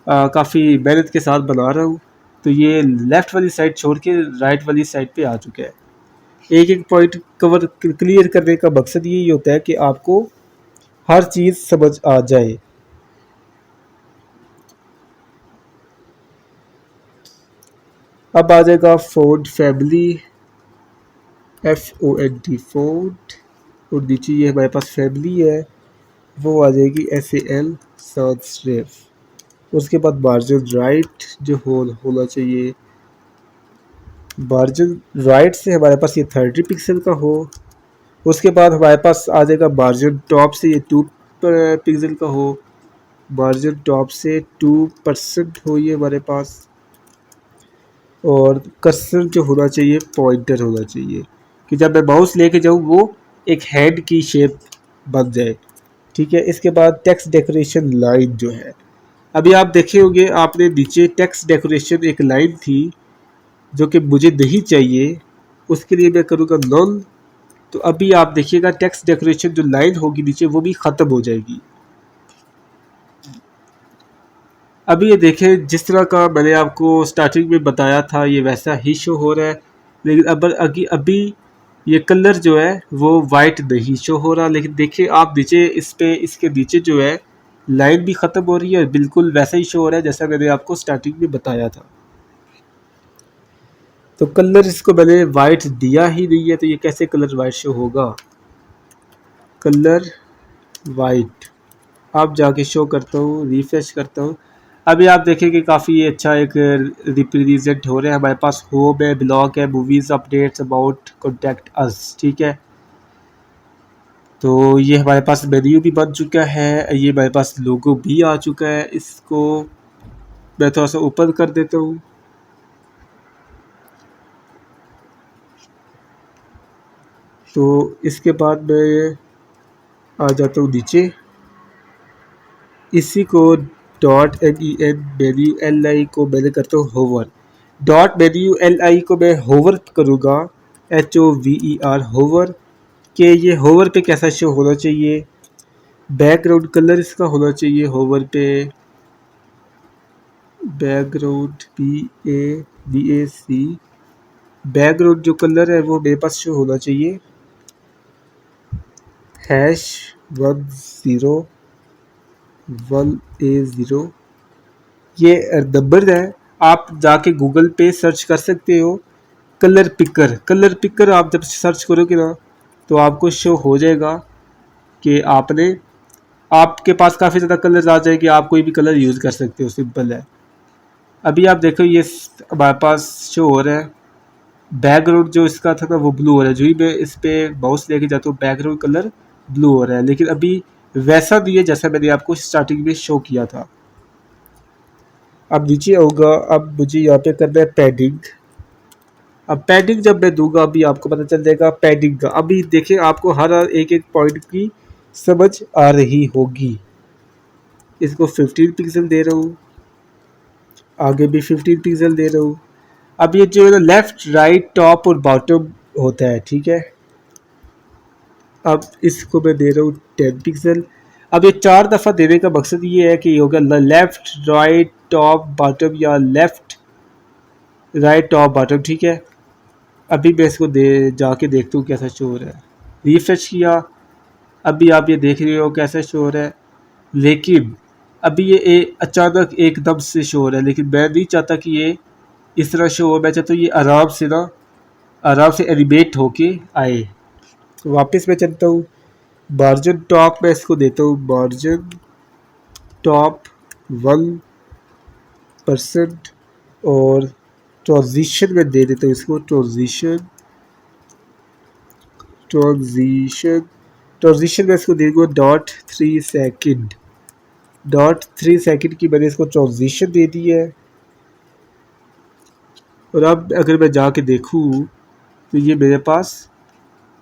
काफ़ी मेहनत के साथ बना रहा हूँ। तो ये लेफ़्ट वाली साइड छोड़ के राइट वाली साइड पे आ चुका है। एक एक पॉइंट कवर क्लियर करने का मकसद यही होता है कि आपको हर चीज़ समझ आ जाए। अब आ जाएगा फोल्ड फैमिली, FONT फोल्ड, और नीचे ये हमारे पास फैमिली है, वो आ जाएगी SAL sans serif। उसके बाद मार्जिन राइट जो होना चाहिए, मार्जिन राइट से हमारे पास ये 30 पिक्सल का हो। उसके बाद हमारे पास आ जाएगा मार्जिन टॉप से ये 2 पिक्सल का हो, मार्जिन टॉप से 2% हो ये हमारे पास, और कर्सर जो होना चाहिए पॉइंटर होना चाहिए, कि जब मैं माउस लेके जाऊँ वो एक हेड की शेप बन जाए, ठीक है। इसके बाद टेक्स्ट डेकोरेशन लाइन जो है, अभी आप देखे होंगे आपने नीचे टेक्स्ट डेकोरेशन एक लाइन थी जो कि मुझे नहीं चाहिए, उसके लिए मैं करूँगा नॉन। तो अभी आप देखिएगा टेक्स्ट डेकोरेशन जो लाइन होगी नीचे वो भी ख़त्म हो जाएगी। अभी ये देखें जिस तरह का मैंने आपको स्टार्टिंग में बताया था ये वैसा ही शो हो रहा है, लेकिन अभी ये कलर जो है वो वाइट नहीं शो हो रहा। लेकिन देखिए आप नीचे इस पे इसके नीचे जो है लाइन भी ख़त्म हो रही है, बिल्कुल वैसा ही शो हो रहा है जैसा मैंने आपको स्टार्टिंग में बताया था। तो कलर इसको मैंने वाइट दिया ही नहीं है, तो ये कैसे कलर वाइट शो होगा। कलर वाइट आप जाके शो करता हूँ, रिफ्रेश करता हूँ। अभी आप देखेंगे काफ़ी अच्छा एक रिप्रेजेंट हो रहा है हमारे पास। होम है, ब्लॉग है, movies, updates, about, contact us, ठीक है। तो ये हमारे पास मेन्यू भी बन चुका है, ये हमारे पास लोगो भी आ चुका है। इसको मैं थोड़ा सा ऊपर कर देता हूँ। तो इसके बाद मैं आ जाता हूँ नीचे, इसी co dot MEN menu LI को मैंने करता हूँ होवर। डॉट मेन्यू LI को मैं होवर करूँगा, HOVER होवर, कि ये होवर पे कैसा शो होना चाहिए। बैकग्राउंड कलर इसका होना चाहिए होवर पे, बैकग्राउंड BAC, बैकग्राउंड जो कलर है वो मेरे पास शो होना चाहिए #10 1A0 ये नंबर है। आप जाके गूगल पे सर्च कर सकते हो कलर पिकर। कलर पिकर आप जब सर्च करोगे ना तो आपको शो हो जाएगा कि आपके पास काफ़ी ज़्यादा कलर्स आ जाएंगे, आप कोई भी कलर यूज़ कर सकते हो, सिंपल है। अभी आप देखो ये हमारे पास शो हो रहा है, बैकग्राउंड जो इसका था ना वो ब्लू हो रहा है, जो ही मैं इस पर माउस लेके जाता हूँ बैकग्राउंड कलर ब्लू हो रहा है, लेकिन अभी वैसा नहीं है जैसा मैंने आपको स्टार्टिंग में शो किया था। अब नीचे आऊँगा, अब मुझे यहाँ पे करना है पैडिंग। अब पैडिंग जब मैं दूंगा अभी आपको पता चल जाएगा पैडिंग का। अभी देखिए आपको हर एक एक पॉइंट की समझ आ रही होगी। इसको 15 पिक्सल दे रहा हूँ, आगे भी 15 पिक्सल दे रहा हूँ। अब ये जो है ना लेफ्ट राइट टॉप और बॉटम होता है, ठीक है। अब इसको मैं दे रहा हूँ 10 पिक्सल। अब ये 4 दफ़ा देने का मकसद ये है कि ये होगा लेफ्ट राइट टॉप बॉटम या लेफ्ट राइट टॉप बॉटम, ठीक है। अभी मैं इसको जाके देखता हूँ कैसा शो हो रहा है। रिफ्रेश किया, अभी आप ये देख रहे हो कैसा शो हो रहा है, लेकिन अभी ये अचानक एकदम से शो हो रहा है, लेकिन मैं नहीं चाहता कि ये इस तरह शो हो। मैं चाहता हूँ ये आराम से एनिमेट होके आए। तो वापस मैं चलता हूँ, मार्जिन टॉप में इसको देता हूँ मार्जिन टॉप 1% और ट्रांजिशन में दे देता हूँ इसको ट्रांजिशन में इसको दे दूँगा .3 सेकेंड। .3 सेकेंड की मैंने इसको ट्रांजिशन दे दी है। और अब अगर मैं जाके देखूँ तो ये मेरे पास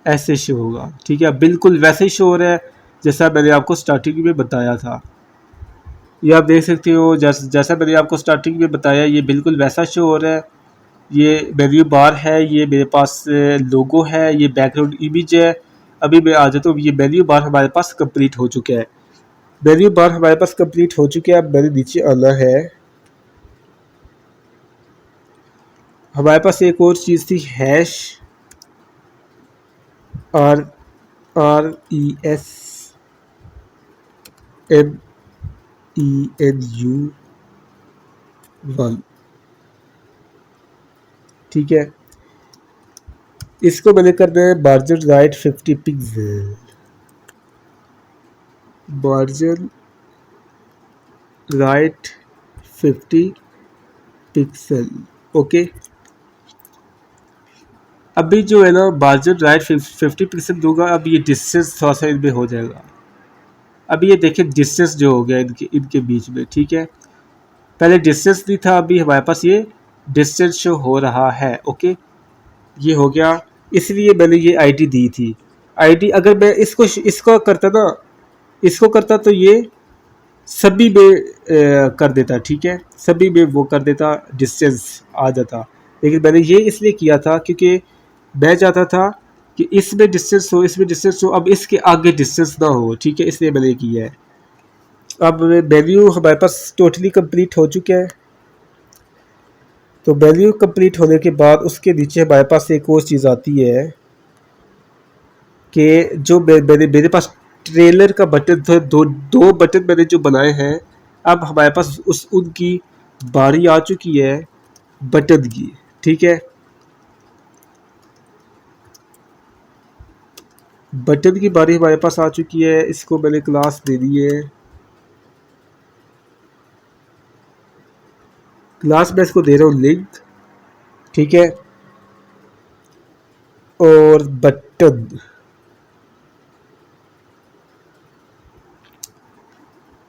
ऐसे शो होगा, ठीक है। बिल्कुल वैसे ही शो हो रहा है जैसा मैंने आपको स्टार्टिंग में बताया था। ये आप देख सकते हो जैसा मैंने आपको स्टार्टिंग में बताया, ये बिल्कुल वैसा शो हो रहा है। ये मेन्यू बार है, ये मेरे पास लोगो है, ये बैकग्राउंड इमेज है। अभी मैं आ जाता हूँ, ये मेन्यू बार हमारे पास कंप्लीट हो चुका है। मेन्यू बार हमारे पास कंप्लीट हो चुके हैं। अब मेरे नीचे आना है, हमारे पास एक और चीज़ थी हैश RESMENU1, ठीक है। इसको मैंने करना है margin right 50 pixel, margin right 50 pixel, okay. अभी जो है ना मार्जिन राइट 50 पिक्सल दूंगा, अब ये डिस्टेंस थोड़ा सा इनमें हो जाएगा। अभी ये देखिए डिस्टेंस जो हो गया इनके बीच में, ठीक है। पहले डिस्टेंस नहीं था, अभी हमारे पास ये डिस्टेंस शो हो रहा है, ओके। ये हो गया, इसलिए मैंने ये आईडी दी थी। आईडी अगर मैं इसको करता ना, इसको करता तो ये सभी में कर देता, ठीक है। सभी में वो कर देता, डिस्टेंस आ जाता। लेकिन मैंने ये इसलिए किया था क्योंकि मैं चाहता था कि इसमें डिस्टेंस हो, इसमें डिस्टेंस हो, अब इसके आगे डिस्टेंस ना हो, ठीक है। इसलिए मैंने किया है। अब मेन्यू हमारे पास टोटली कंप्लीट हो चुका है। तो मेन्यू कंप्लीट होने के बाद उसके नीचे हमारे पास एक और चीज़ आती है कि जो मेरे पास ट्रेलर का बटन था, दो बटन मैंने जो बनाए हैं। अब हमारे पास उनकी बारी आ चुकी है बटन की, ठीक है। बटन की बारी हमारे पास आ चुकी है। इसको मैंने क्लास दे दी है, क्लास में इसको दे रहा हूँ लिंक, ठीक है। और बटन,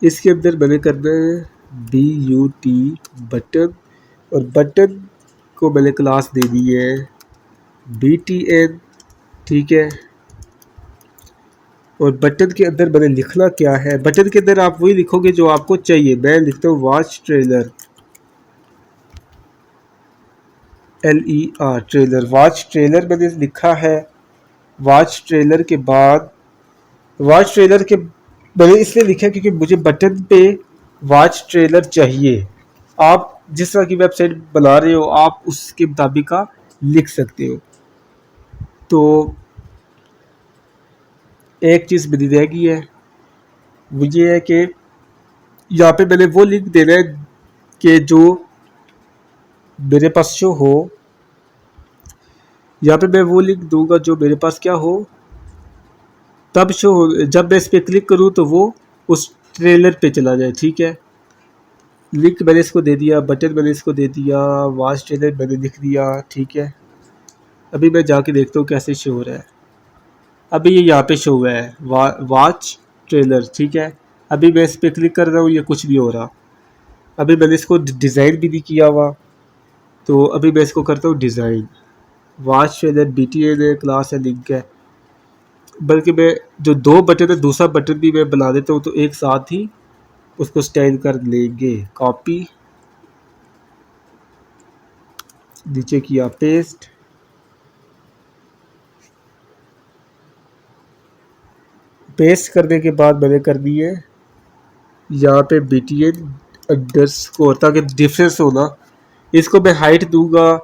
इसके अंदर मैंने करना है BUT बटन, और बटन को मैंने क्लास दे दी है BTN, ठीक है। और बटन के अंदर मैंने लिखना क्या है, बटन के अंदर आप वही लिखोगे जो आपको चाहिए। मैं लिखता हूँ watch trailer, LER trailer, watch trailer मैंने लिखा है। वॉच ट्रेलर के बाद वॉच ट्रेलर के मैंने इसलिए लिखा क्योंकि मुझे बटन पे वॉच ट्रेलर चाहिए। आप जिस तरह की वेबसाइट बना रहे हो आप उसके मुताबिक आप लिख सकते हो। तो एक चीज़ मेरी रह गई है, वो ये है कि यहाँ पे मैंने वो लिंक देना है कि जो मेरे पास शो हो। यहाँ पे मैं वो लिंक दूंगा जो मेरे पास क्या हो, तब शो हो, जब मैं इस पर क्लिक करूँ तो वो उस ट्रेलर पे चला जाए। ठीक है, लिंक मैंने इसको दे दिया, बटन मैंने इसको दे दिया, वॉच ट्रेलर मैंने लिख दिया। ठीक है, अभी मैं जाके देखता हूँ कैसे शो हो रहा है। अभी ये यहाँ पे शो हुआ है वॉच ट्रेलर। ठीक है, अभी मैं इस पर क्लिक कर रहा हूँ, ये कुछ नहीं हो रहा। अभी मैंने इसको डिज़ाइन भी नहीं किया हुआ, तो अभी मैं इसको करता हूँ डिज़ाइन। वॉच ट्रेलर BTN है, क्लास है, लिंक है। बल्कि मैं जो दो बटन है, दूसरा बटन भी मैं बना देता हूँ, तो एक साथ ही उसको स्टाइल कर लेंगे। कॉपी, नीचे किया पेस्ट, पेस्ट करने के बाद मैंने कर दी है यहाँ पे BTN अंडरस्कोर, ताकि डिफरेंस होना। इसको मैं हाइट दूंगा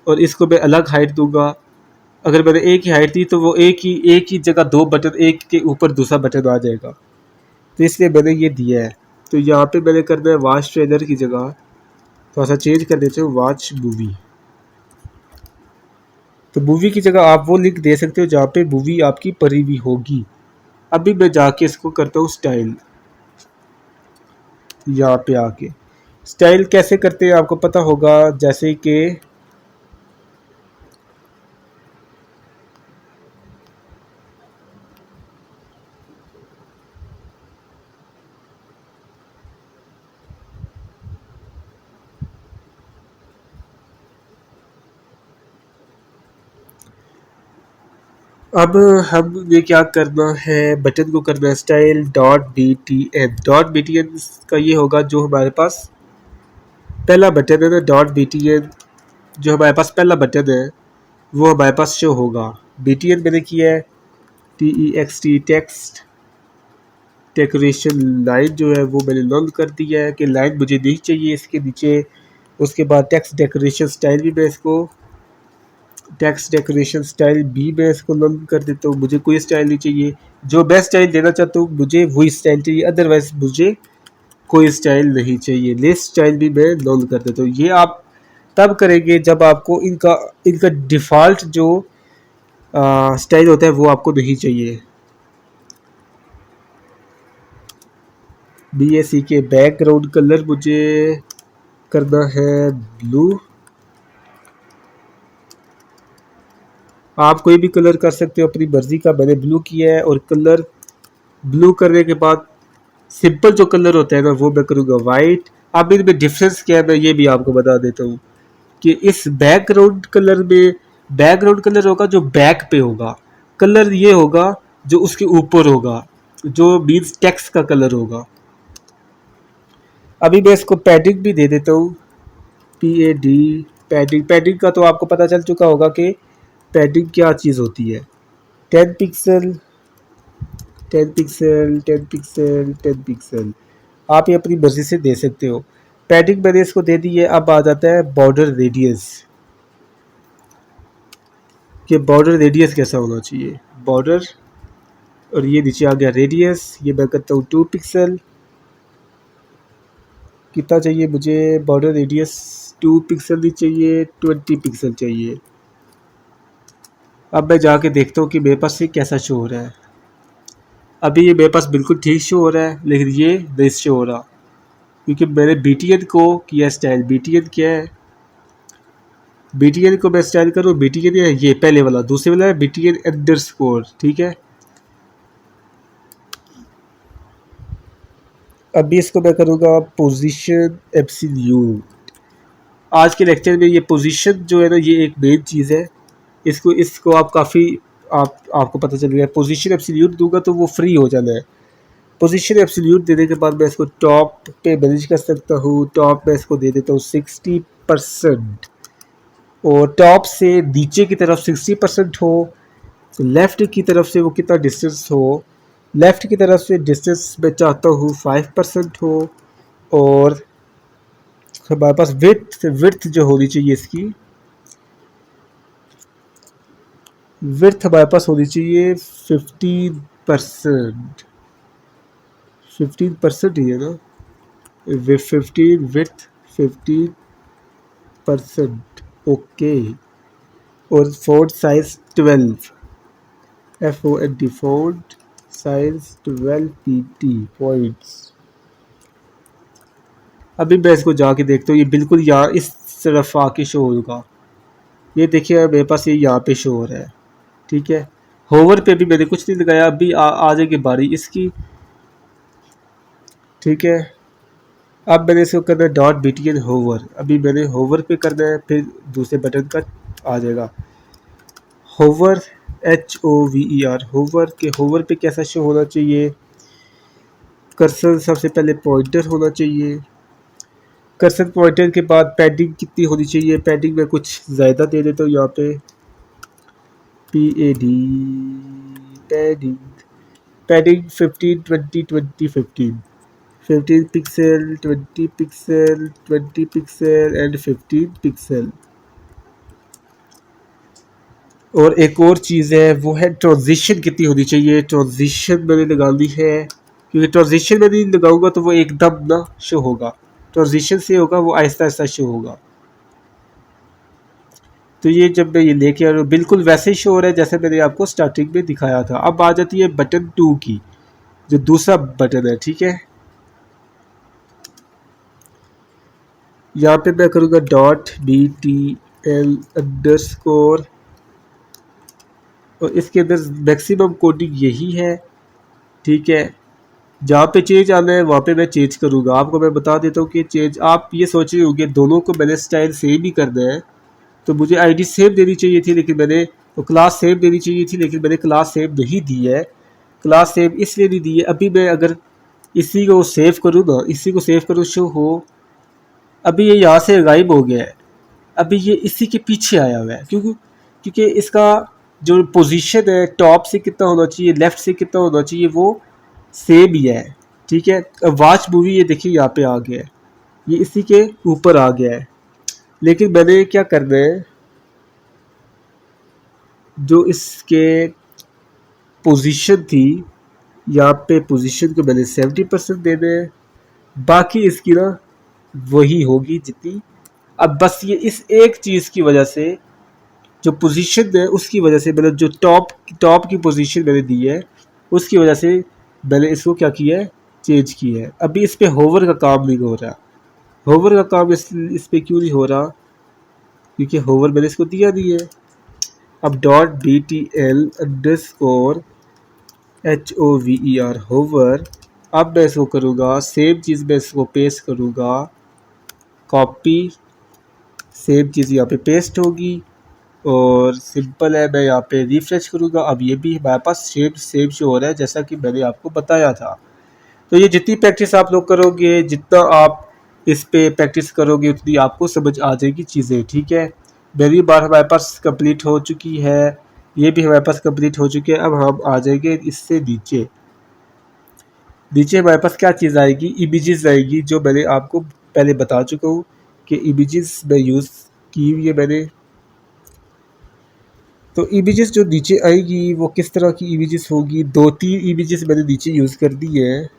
और इसको मैं अलग हाइट दूंगा। अगर मैंने एक ही हाइट दी तो वो एक ही जगह दो बटन, एक के ऊपर दूसरा बटन आ जाएगा, तो इसलिए मैंने ये दिया है। तो यहाँ पे मैंने करना है वॉच ट्रेलर की जगह थोड़ा सा चेंज कर देते हो, वॉच मूवी। तो मूवी की जगह आप वो लिंक दे सकते हो जहाँ पे मूवी आपकी पड़ी हुई होगी। अभी मैं जाके इसको करता हूँ स्टाइल। यहाँ पे आके स्टाइल कैसे करते हैं आपको पता होगा, जैसे कि अब हमें क्या करना है, बटन को करना है style dot BTN। Dot BTN का ये होगा जो हमारे पास पहला बटन है ना, डॉट BTN जो हमारे पास पहला बटन है वो हमारे पास शो होगा। BTN मैंने किया है TEXT, टेक्स्ट डेकोरेशन लाइन जो है वो मैंने लॉन्च कर दिया है कि लाइन मुझे नहीं चाहिए इसके नीचे। उसके बाद टेक्स्ट डेकोरेशन स्टाइल भी मैं इसको टेक्स्ट डेकोरेशन स्टाइल भी मैं इसको लॉन्च कर देता हूँ। मुझे कोई स्टाइल नहीं चाहिए, जो मैं स्टाइल देना चाहता हूँ मुझे वही स्टाइल चाहिए, अदरवाइज मुझे कोई स्टाइल नहीं चाहिए। लिस्ट स्टाइल भी मैं लॉन्च कर देता हूँ। ये आप तब करेंगे जब आपको इनका इनका डिफ़ॉल्ट जो स्टाइल होता है वो आपको नहीं चाहिए। BAC के बैकग्राउंड कलर मुझे करना है ब्लू। आप कोई भी कलर कर सकते हो अपनी मर्जी का, मैंने ब्लू किया है। और कलर ब्लू करने के बाद सिंपल जो कलर होता है ना वो मैं करूँगा वाइट। अब इनमें डिफरेंस क्या है मैं ये भी आपको बता देता हूँ कि इस बैकग्राउंड कलर में बैकग्राउंड कलर होगा जो बैक पे होगा, कलर ये होगा जो उसके ऊपर होगा, जो मीन्स टेक्स्ट का कलर होगा। अभी मैं इसको पैडिंग भी दे देता हूँ, PAD। पैडिंग, पैडिंग का तो आपको पता चल चुका होगा कि पैडिंग क्या चीज़ होती है। 10 पिक्सल, 10 पिक्सल, 10 पिक्सल, 10 पिक्सल, आप ये अपनी मर्जी से दे सकते हो। पैडिंग मैंने इसको दे दी है। अब आ जाता है बॉर्डर रेडियस, कि बॉर्डर रेडियस कैसा होना चाहिए। बॉर्डर, और ये नीचे आ गया रेडियस, ये मैं करता हूँ 2 पिक्सल। कितना चाहिए मुझे बॉर्डर रेडियस, 2 पिक्सल नहीं चाहिए, 20 पिक्सल चाहिए। अब मैं जाके देखता हूँ कि मेरे पास ये कैसा शो हो रहा है। अभी ये मेरे पास बिल्कुल ठीक शो हो रहा है, लेकिन ये नहीं शो हो रहा क्योंकि मैंने BTN को किया स्टाइल। BTN क्या है, BTN को मैं स्टाइल करूँ, BTN है ये पहले वाला, दूसरे वाला है BTN अंडरस्कोर। ठीक है, अभी इसको मैं करूँगा पोजीशन एब्सोल्यूट। आज के लेक्चर में ये पोजीशन जो है ना ये एक मेन चीज़ है। इसको इसको आप काफ़ी आपको पता चल गया। पोजीशन एब्सोल्यूट दूंगा तो वो फ्री हो जाना है। पोजीशन एब्सोल्यूट देने के बाद मैं इसको टॉप पे मैनेज कर सकता हूँ। टॉप में इसको दे देता हूँ 60%, और टॉप से नीचे की तरफ 60% हो, लेफ़्ट की तरफ से वो कितना डिस्टेंस हो, लेफ़्ट की तरफ से डिस्टेंस मैं चाहता हूँ 5% हो। और हमारे पास विड्थ विड्थ जो होनी चाहिए इसकी, विड्थ हमारे पास होनी चाहिए 15%। 15% ही है ना, विथ 15%, ओके। और font size 12, FONT font size 12 PT points. अभी मैं इसको जाके देखता हूँ, ये बिल्कुल यहाँ इस तरफ आके शो होगा। ये देखिए मेरे पास ये यहाँ पे शो हो रहा है, ठीक है। होवर पे भी मैंने कुछ नहीं लगाया, अभी आ जाएगी बारी इसकी, ठीक है। अब मैंने इसको करना है .btn होवर, अभी मैंने होवर पे करना है, फिर दूसरे बटन का आ जाएगा होवर, HOVER होवर के। होवर पे कैसा शो होना चाहिए, कर्सर सबसे पहले पॉइंटर होना चाहिए, कर्सर पॉइंटर के बाद पैडिंग कितनी होनी चाहिए, पैडिंग में कुछ ज़्यादा दे देता हूँ यहाँ पे, PAD padding, padding 15 20 20 15 pixel, 20 pixel, 20 pixel and 15 pixel. और एक और चीज़ है वो है ट्रांजिशन कितनी होनी चाहिए, ट्रांजिशन मैंने लगा ली है, क्योंकि ट्रांजिशन में नहीं लगाऊंगा तो वो एकदम ना शो होगा, ट्रांजिशन से होगा वो आहिस्ता आहिस्ता शो होगा। तो ये जब मैं ये लेके आ रहा हूँ बिल्कुल वैसे ही शो हो रहा है जैसे मैंने आपको स्टार्टिंग में दिखाया था। अब आ जाती है बटन 2 की, जो दूसरा बटन है, ठीक है। यहाँ पे मैं करूँगा .btl अंडरस्कोर, और इसके अंदर मैक्सिमम कोडिंग यही है, ठीक है। जहाँ पे चेंज आना है वहाँ पे मैं चेंज करूँगा। आपको मैं बता देता हूँ कि चेंज, आप ये सोच रहे होंगे दोनों को मैंने स्टाइल सेम ही करना है, तो मुझे आईडी सेम देनी चाहिए थी, लेकिन मैंने तो क्लास सेम देनी चाहिए थी, लेकिन मैंने क्लास सेम नहीं दी है। क्लास सेम इसलिए नहीं दी है, अभी मैं अगर इसी को सेव करूँ ना, इसी को सेव करूँ शो हो, अभी ये यहाँ से गायब हो गया है, अभी ये इसी के पीछे आया हुआ है, क्योंकि इसका जो पोजीशन है टॉप से कितना होना चाहिए, लेफ्ट से कितना होना चाहिए, वो सेम ही है, ठीक है। अब वॉच मूवी ये देखिए यहाँ पे आ गया है, ये इसी के ऊपर आ गया है, लेकिन मैंने क्या करना है, जो इसके पोजीशन थी यहाँ पे, पोजीशन को मैंने 70% देना है, बाकी इसकी ना वही होगी जितनी। अब बस ये इस एक चीज़ की वजह से, जो पोजीशन है उसकी वजह से, मतलब जो टॉप की पोजीशन मैंने दी है उसकी वजह से मैंने इसको क्या किया है, चेंज किया है। अभी इस पर होवर का काम नहीं हो रहा, होवर का काम इस पर क्यों नहीं हो रहा, क्योंकि होवर मैंने इसको दिया नहीं है। अब .btl अंडरस्कोर HOVER होवर, अब मैं इसको करूँगा सेम चीज़, मैं इसको पेस्ट करूँगा, कॉपी, सेम चीज़ यहाँ पे पेस्ट होगी, और सिंपल है, मैं यहाँ पे रिफ्रेश करूँगा। अब ये भी हमारे पास सेम शो हो रहा है जैसा कि मैंने आपको बताया था। तो ये जितनी प्रैक्टिस आप लोग करोगे, जितना आप इस पे प्रैक्टिस करोगे, उतनी आपको समझ आ जाएगी चीज़ें, ठीक है। पहली बार हमारे पास कंप्लीट हो चुकी है, ये भी हमारे पास कंप्लीट हो चुकी है। अब हम आ जाएंगे इससे नीचे, नीचे हमारे पास क्या चीज़ आएगी, इमेजेस आएगी, जो मैंने आपको पहले बता चुका हूँ कि इमेजेस में यूज़ की हुई है मैंने। तो इमेजेस जो नीचे आएगी वो किस तरह की इमेजेस होगी, 2-3 इमेजेस मैंने नीचे यूज़ कर दी है।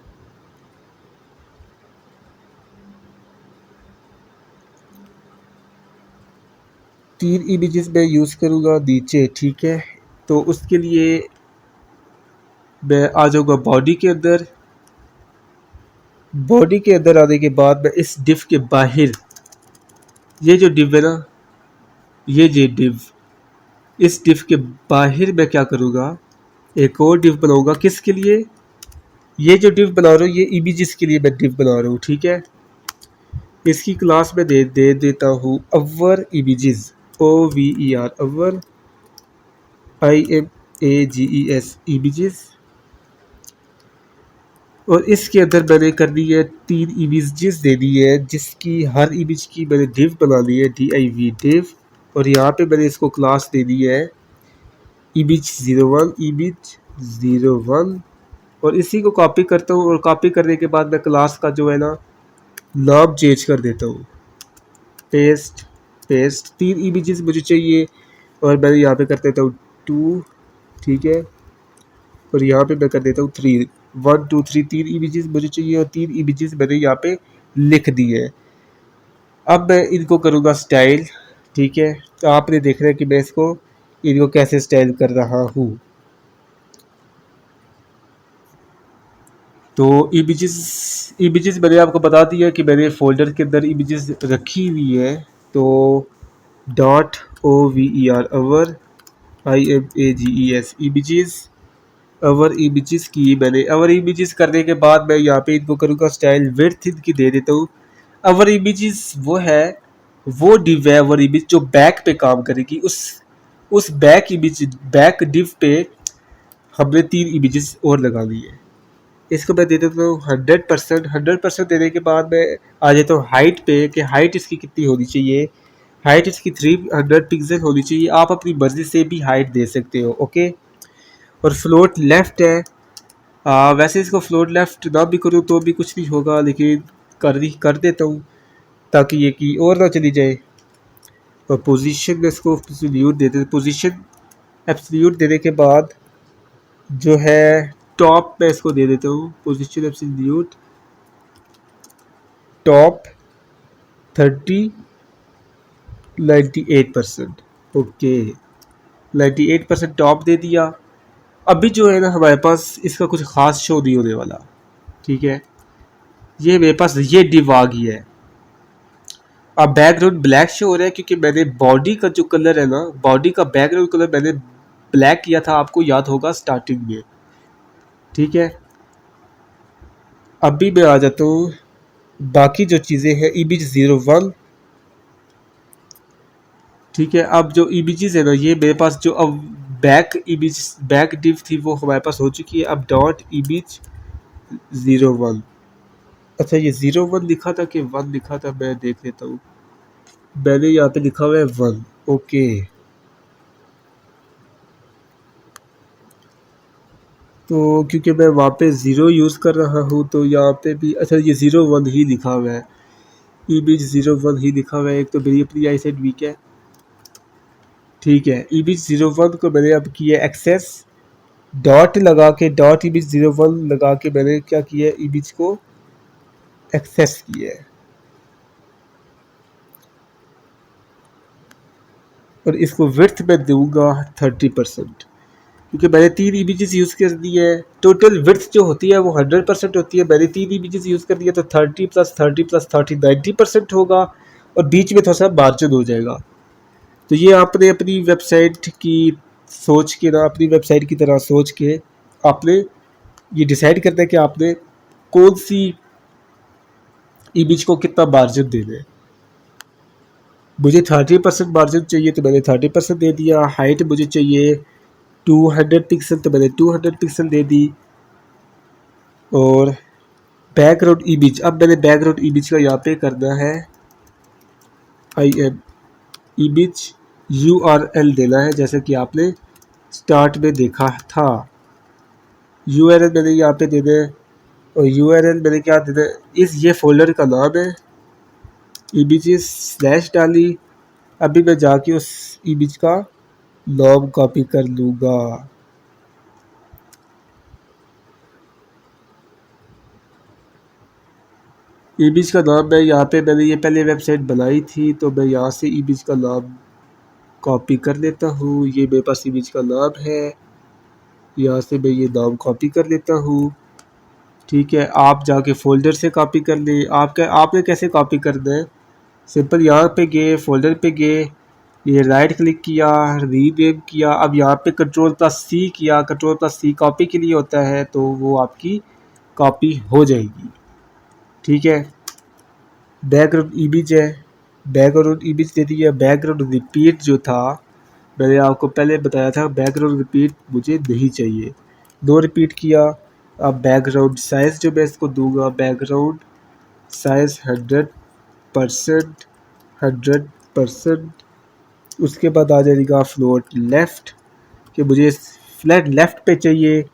तीन इमेजेस मैं यूज़ करूँगा नीचे, ठीक है। तो उसके लिए मैं आ जाऊँगा बॉडी के अंदर, बॉडी के अंदर आने के बाद मैं इस डिव के बाहर, ये जो डिव है ना, ये जो डिव, इस डिव के बाहर मैं क्या करूँगा, एक और डिव बनाऊँगा। किसके लिए, ये जो डिव बना रहा हूँ ये इमेजेस के लिए मैं डिव बना रहा हूँ, ठीक है। इसकी क्लास में दे देता हूँ अवर इमेजेस, OVER अवर, IMAGES इमेजेस, और इसके अंदर मैंने कर दी है 3 इमेजेस दे दी है, जिसकी हर इमेज की मैंने डिव बना ली है, DIV डिव। और यहाँ पे मैंने इसको क्लास दे दी है इमेज 01, इमेज 01, और इसी को कॉपी करता हूँ, और कॉपी करने के बाद मैं क्लास का जो है ना नाम चेंज कर देता हूँ, पेस्ट पेस्ट। 3 इमेजेस मुझे चाहिए, और मैं यहाँ पे कर देता हूँ 2, ठीक है। और यहाँ पे मैं कर देता हूँ 3, 1 2 3, 3 इमेजेस मुझे चाहिए, और 3 इमेजेस मैंने यहाँ पे लिख दिए। अब मैं इनको करूँगा स्टाइल। ठीक है, तो आपने देखना है कि मैं इनको कैसे स्टाइल कर रहा हूँ। तो इमेजेस इमेजेस मैंने आपको बता दिया कि मैंने फ़ोल्डर के अंदर इमेजेस रखी हुई है। तो dot O V E R over I M A G E S images, over images की मैंने अवर इमेजेस करने के बाद मैं यहाँ पे इनको करूँगा स्टाइल, विड्थ इनकी दे देता हूँ। अवर इमेजेस वो है, वो डिव है अवर इमेज जो बैक पे काम करेगी। उस बैक डिव पे हमने 3 इमेजेस और लगानी है। इसको मैं दे देता हूँ 100%। 100% देने के बाद मैं आ जाता हूँ हाइट पे कि हाइट इसकी कितनी होनी चाहिए। हाइट इसकी 300 पिक्सल होनी चाहिए। आप अपनी मर्जी से भी हाइट दे सकते हो। ओके, और फ्लोट लेफ्ट है। वैसे इसको फ्लोट लेफ्ट ना भी करूँ तो भी कुछ नहीं होगा, लेकिन कर देता हूँ ताकि ये की और ना चली जाए। और पोजीशन में इसको एब्सोल्यूट दे देते। पोजीशन एब्सोल्यूट देने के बाद जो है टॉप पे इसको दे देता हूँ, position absolute top 98%। Okay, 98% top दे दिया। अभी जो है ना हमारे पास इसका कुछ खास शो नहीं होने वाला। ठीक है, ये मेरे पास ये डिव आ गई है। अब बैकग्राउंड ब्लैक शो हो रहा है क्योंकि मैंने बॉडी का जो कलर है ना, बॉडी का बैकग्राउंड कलर मैंने ब्लैक किया था, आपको याद होगा स्टार्टिंग में। ठीक है, अभी मैं आ जाता हूँ बाकी जो चीज़ें हैं इमेज 01। ठीक है, अब जो इमेजेस है ना, ये मेरे पास जो अब बैक डिव थी वो हमारे पास हो चुकी है। अब डॉट इमेज 01। अच्छा, ये 01 लिखा था कि 1 लिखा था, मैं देख लेता हूँ। मैंने यहाँ पे लिखा हुआ है 1। ओके, तो क्योंकि मैं वहाँ पे 0 यूज़ कर रहा हूँ तो यहाँ पे भी अच्छा ये 01 ही लिखा हुआ है। इमेज 01 ही लिखा हुआ है। एक तो मेरी अपनी आई साइड वीक है। ठीक है, इमेज 01 को मैंने अब किया एक्सेस। डॉट लगा के डॉट इमेज 01 लगा के मैंने क्या किया, इमेज को एक्सेस किया है। और इसको विड्थ में दूंगा 30%, क्योंकि मैंने 3 इमेजेस यूज़ कर दी है। टोटल विड्थ जो होती है वो 100% होती है। मैंने 3 इमेजेस यूज़ कर दिया तो 30 + 30 + 30 90% होगा, और बीच में थोड़ा सा मार्जिन हो जाएगा। तो ये आपने अपनी वेबसाइट की सोच के ना, अपनी वेबसाइट की तरह सोच के आपने ये डिसाइड करना है कि आपने कौन सी इमेज को कितना मार्जिन देना है। मुझे 30% मार्जिन चाहिए तो मैंने 30% दे दिया। हाइट मुझे चाहिए 200 पिक्सल तो मैंने 200 पिक्सल दे दी। और बैकग्राउंड इमेज, अब मैंने बैकग्राउंड इमेज का यहाँ पे करना है आई एम इमेज URL देना है, जैसे कि आपने स्टार्ट में देखा था। URL मैंने यहाँ पे देना है। और URL मैंने क्या देना है, ये फोल्डर का नाम है। इमेजेस स्लैश डाली। अभी मैं जाके उस इमेज का नाम कॉपी कर लूँगा। इमेज का नाम मैं यहाँ पे, मैंने ये पहले वेबसाइट बनाई थी तो मैं यहाँ से इमेज का नाम कॉपी कर लेता हूँ। ये मेरे पास इमेज का नाम है, यहाँ से मैं ये नाम कॉपी कर लेता हूँ। ठीक है, आप जाके फ़ोल्डर से कॉपी कर लें। आपने कैसे कॉपी करना है, सिंपल यहाँ पे गए, फ़ोल्डर पे गए, ये राइट क्लिक किया, रीनेम किया। अब यहाँ पे Ctrl+C किया। Ctrl+C कॉपी के लिए होता है, तो वो आपकी कॉपी हो जाएगी। ठीक है, बैकग्राउंड इमेज है, बैकग्राउंड इमेज दे दी है। बैकग्राउंड रिपीट जो था, मैंने आपको पहले बताया था बैकग्राउंड रिपीट मुझे नहीं चाहिए, नो रिपीट किया। अब बैकग्राउंड साइज़ जो मैं इसको दूंगा, बैकग्राउंड साइज़ 100%। 100%। उसके बाद आ जाएगा फ्लोट लेफ़्ट, कि मुझे फ्लैट लेफ़्ट पे चाहिए।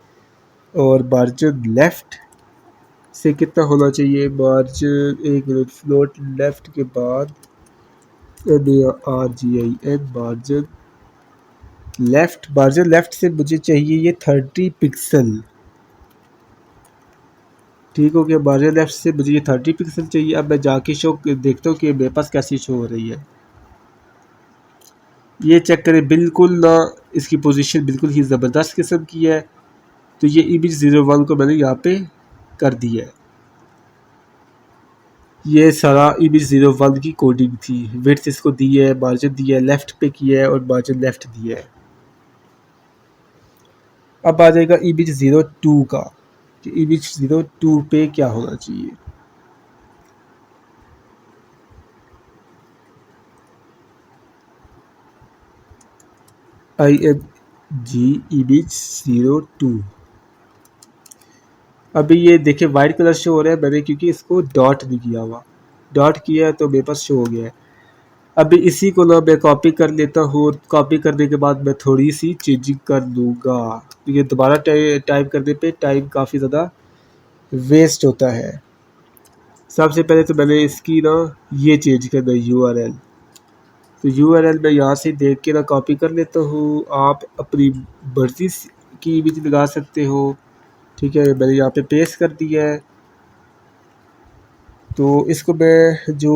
और मार्जिन लेफ़्ट से कितना होना चाहिए, मार्जिन 1 मिनट, फ्लोट लेफ़्ट के बाद RGIN मार्जिन लेफ़्ट से मुझे चाहिए ये 30 पिक्सल। ठीक हो गया। मार्जिन लेफ्ट से मुझे ये 30 पिक्सल चाहिए। अब मैं जाके शो देखता हूँ कि मेरे पास कैसी शो हो रही है। ये चेक करें, बिल्कुल ना इसकी पोजीशन बिल्कुल ही ज़बरदस्त किस्म की है। तो ये इमेज 01 को मैंने यहाँ पे कर दिया है। ये सारा इमेज 01 की कोडिंग थी। विड्थ इसको दी है, मार्जिन दिया है, लेफ्ट पे किया है और मार्जिन लेफ्ट दिया है। अब आ जाएगा इमेज 02 का कि इमेज 02 पे क्या होना चाहिए। IMG image 02। अभी ये देखिए वाइट कलर शो हो रहा है मैंने क्योंकि इसको डॉट नहीं किया हुआ। डॉट किया है तो मेरे पास शो हो गया है। अभी इसी को ना मैं कॉपी कर लेता हूँ और कॉपी करने के बाद मैं थोड़ी सी चेंजिंग कर दूंगा क्योंकि दोबारा टाइप करने पे टाइम काफ़ी ज़्यादा वेस्ट होता है। सबसे पहले तो मैंने इसकी ना ये चेंज करना है URL। तो URL मैं यहाँ से देख के ना कॉपी कर लेता हूँ। आप अपनी मर्जी की इमेज लगा सकते हो। ठीक है, मैंने यहाँ पे पेस्ट कर दिया है। तो इसको मैं जो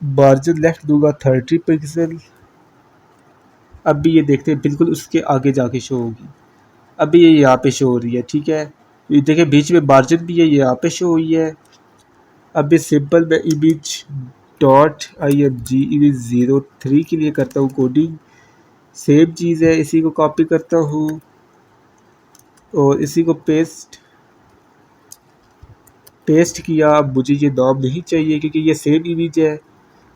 मार्जिन लेफ्ट दूंगा 30 पिक्सल। अब भी ये देखते हैं बिल्कुल उसके आगे जाके शो होगी। अभी ये यहाँ पे शो हो रही है। ठीक है, ये देखिए बीच में मार्जिन भी है, ये यहाँ पे शो हुई है। अभी सिंपल मैं इमेज डॉट IMG इमेज 03 के लिए करता हूँ कोडिंग। सेम चीज़ है, इसी को कॉपी करता हूँ और इसी को पेस्ट किया। अब मुझे ये नाम नहीं चाहिए क्योंकि ये सेम इमेज है।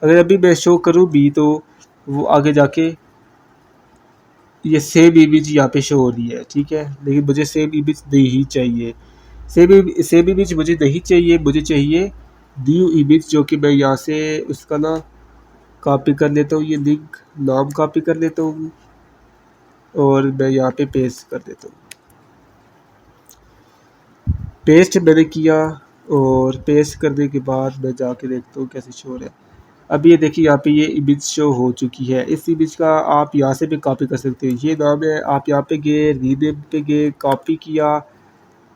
अगर अभी मैं शो करूँ भी तो वो आगे जाके ये सेम इमेज यहाँ पे शो हो रही है। ठीक है, लेकिन मुझे सेम इमेज नहीं चाहिए। सेम इमेज मुझे नहीं चाहिए, मुझे चाहिए न्यू इमेज जो कि मैं यहाँ से उसका ना कॉपी कर लेता हूँ। ये लिंक नाम कॉपी कर लेता हूँ और मैं यहाँ पे पेस्ट कर देता हूँ। पेस्ट मैंने किया और पेस्ट करने के बाद मैं जाके देखता हूँ कैसे शो हो रहा है। अब ये देखिए यहाँ पे ये इमेज शो हो चुकी है। इस इमेज का आप यहाँ से भी कॉपी कर सकते हो। ये नाम है, आप यहाँ पे गए, रीनेम पे गए, कॉपी किया।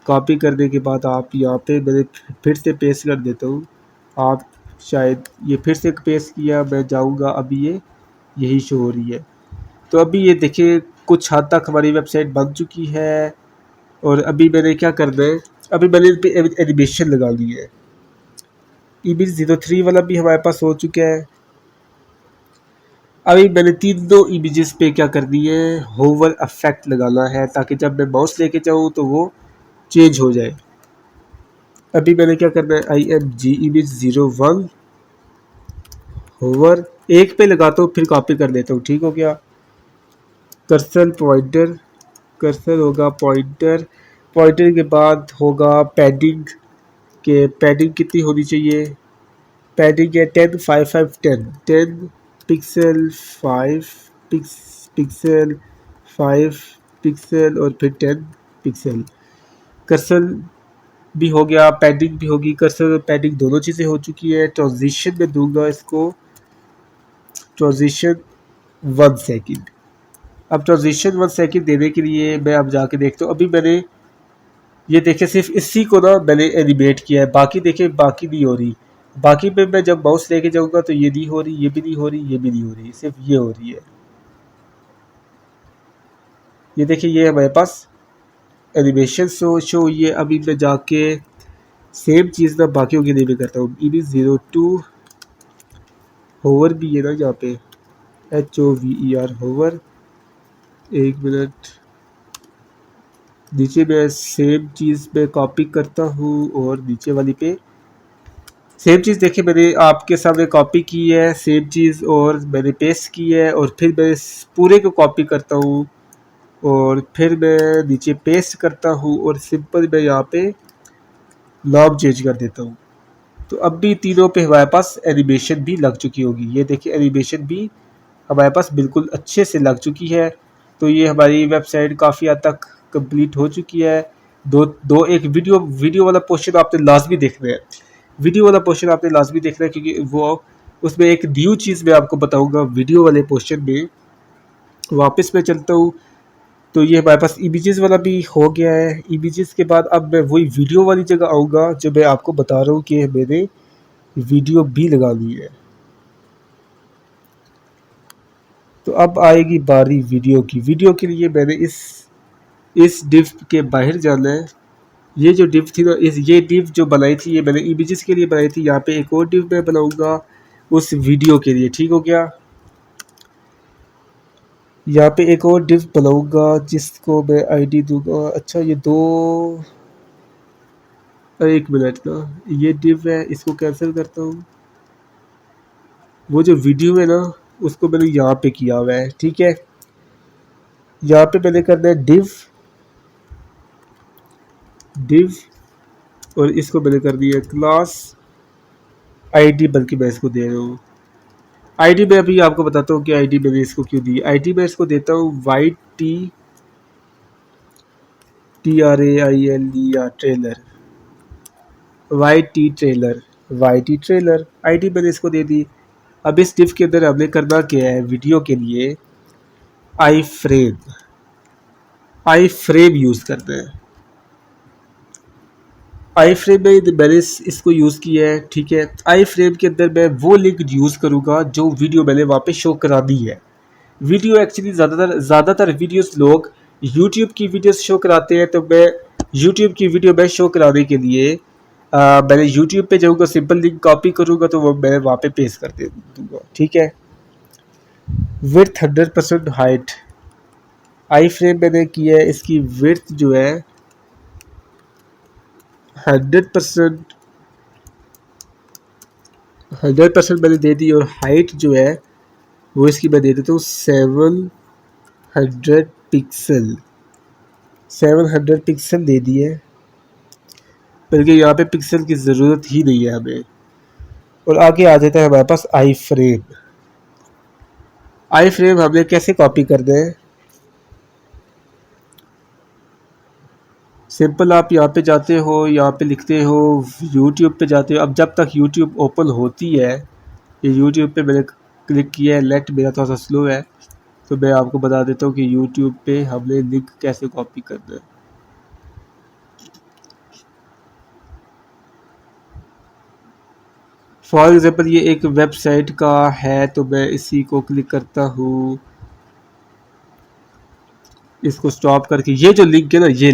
कॉपी करने के बाद आप यहाँ पे मैंने फिर से पेस्ट कर देता हूँ। आप शायद ये फिर से पेस्ट किया, मैं जाऊँगा, अभी ये यही शो हो रही है। तो अभी ये देखिए कुछ हद तक हमारी वेबसाइट बन चुकी है। और अभी मैंने क्या करना है, अभी मैंने इन पे एनिमेशन लगा ली है। इमेज 03 वाला भी हमारे पास हो चुका है। अभी मैंने तीनों इमेजेस पे क्या करनी है, होवर इफेक्ट लगाना है ताकि जब मैं माउस लेके जाऊँ तो वो चेंज हो जाए। अभी मैंने क्या करना है, IMG इमेज 01 होवर एक पे लगाता हूँ, फिर कॉपी कर लेता हूँ। ठीक हो गया। कर्सर पॉइंटर, कर्सर होगा पॉइंटर, पॉइंटर के बाद होगा पैडिंग के पैडिंग कितनी होनी चाहिए। पैडिंग है 10 5 5 10 10 पिक्सल 5 पिक्सल 5 पिक्सल और फिर 10 पिक्सल। कर्सर भी हो गया, पैडिंग भी होगी। कर्सर और पैडिंग दोनों चीज़ें हो चुकी है। ट्रांजिशन में दूंगा इसको ट्रांजिशन 1 सेकेंड। अब ट्रांजिशन 1 सेकेंड देने के लिए मैं अब जाके देखता हूँ। अभी मैंने ये देखे सिर्फ इसी को ना मैंने एनिमेट किया है, बाकी देखे बाकी नहीं हो रही। बाकी पे मैं जब माउस लेके जाऊंगा तो ये नहीं हो रही, ये भी नहीं हो रही, ये भी नहीं हो रही, सिर्फ ये हो रही है। ये देखिए ये हमारे पास एनिमेशन शो हुई है। अभी मैं जाके सेम चीज़ ना बाकियों के लिए भी करता हूँ। इमेज 02 होवर भी है ना यहाँ पे, HOVER होवर। एक मिनट, नीचे मैं सेम चीज़ पे कॉपी करता हूँ और नीचे वाली पे सेम चीज़ देखिए मैंने आपके सामने कॉपी की है सेम चीज़ और मैंने पेस्ट की है और फिर मैं इस पूरे को कॉपी करता हूँ और फिर मैं नीचे पेस्ट करता हूँ और सिंपल मैं यहाँ पे नाम चेंज कर देता हूँ। तो अब भी तीनों पे हमारे पास एनिमेशन भी लग चुकी होगी। ये देखिए एनिमेशन भी हमारे पास बिल्कुल अच्छे से लग चुकी है। तो ये हमारी वेबसाइट काफ़ी हद तक कंप्लीट हो चुकी है। एक वीडियो वाला पोर्शन आपने लाजमी देखना है। वीडियो वाला पोर्शन आपने लाजमी देखना है क्योंकि वो उसमें एक न्यू चीज़ मैं आपको बताऊंगा। वीडियो वाले पोर्शन में वापस मैं चलता हूँ। तो ये हमारे पास इमेजेस वाला भी हो गया है। इमेजेस के बाद अब मैं वही वीडियो वाली जगह आऊँगा जो मैं आपको बता रहा हूँ कि मैंने वीडियो भी लगानी है। तो अब आएगी बारी वीडियो की। वीडियो के लिए मैंने इस डिव के बाहर जाना है। ये जो डिव थी ना, ये डिव जो बनाई थी ये मैंने इमेजेस के लिए बनाई थी। यहाँ पे एक और डिव मैं बनाऊंगा उस वीडियो के लिए, ठीक हो गया। यहाँ पे एक और डिव बनाऊंगा जिसको मैं आईडी दूंगा। अच्छा ये दो, एक मिनट ना, ये डिव है, इसको कैंसिल करता हूँ। वो जो वीडियो है ना उसको मैंने यहाँ पे किया हुआ है, ठीक है। यहाँ पे मैंने करना है डिव और इसको मैंने कर दिया क्लास आईडी, बल्कि मैं इसको दे रहा हूँ आईडी। मैं अभी आपको बताता हूँ कि आईडी मैंने इसको क्यों दी। आईडी मैं इसको देता हूँ YTTRAILE या ट्रेलर, YT ट्रेलर आईडी मैंने इसको दे दी। अब इस डिव के अंदर हमने करना क्या है, वीडियो के लिए आई फ्रेम यूज़ करना है। आई फ्रेम में मैंने इसको यूज़ किया है, ठीक है। आई फ्रेम के अंदर मैं वो लिंक यूज़ करूँगा जो वीडियो मैंने वहाँ पे शो करा दी है। वीडियो एक्चुअली ज़्यादातर वीडियोस लोग यूट्यूब की वीडियोस शो कराते हैं, तो मैं यूट्यूब की वीडियो में शो कराने के लिए मैंने यूट्यूब पे जाऊँगा, सिंपल लिंक कॉपी करूँगा तो वो मैं वहाँ पे पेस्ट कर दे दूँगा, ठीक है। विड्थ 100% हाइट आई फ्रेम मैंने किया है, इसकी विड्थ जो है 100% मैंने दे दी, और हाइट जो है वो इसकी मैं दे देता हूँ 700 पिक्सल। 700 पिक्सल दे दी है, बल्कि यहाँ पे पिक्सल की ज़रूरत ही नहीं है हमें। और आगे आ जाता है हमारे पास आई फ्रेम हमने कैसे कॉपी करना है। सिंपल, आप यहाँ पे जाते हो, यहाँ पे लिखते हो यूट्यूब पे जाते हो। अब जब तक यूट्यूब ओपन होती है, ये यूट्यूब पे मैंने क्लिक किया है, नेट मेरा थोड़ा सा स्लो है तो मैं आपको बता देता हूँ कि यूट्यूब पे हमने लिंक कैसे कॉपी करना है। फॉर एग्जाम्पल ये एक वेबसाइट का है, तो मैं इसी को क्लिक करता हूँ, इसको स्टॉप करके ये जो लिंक है ना, ये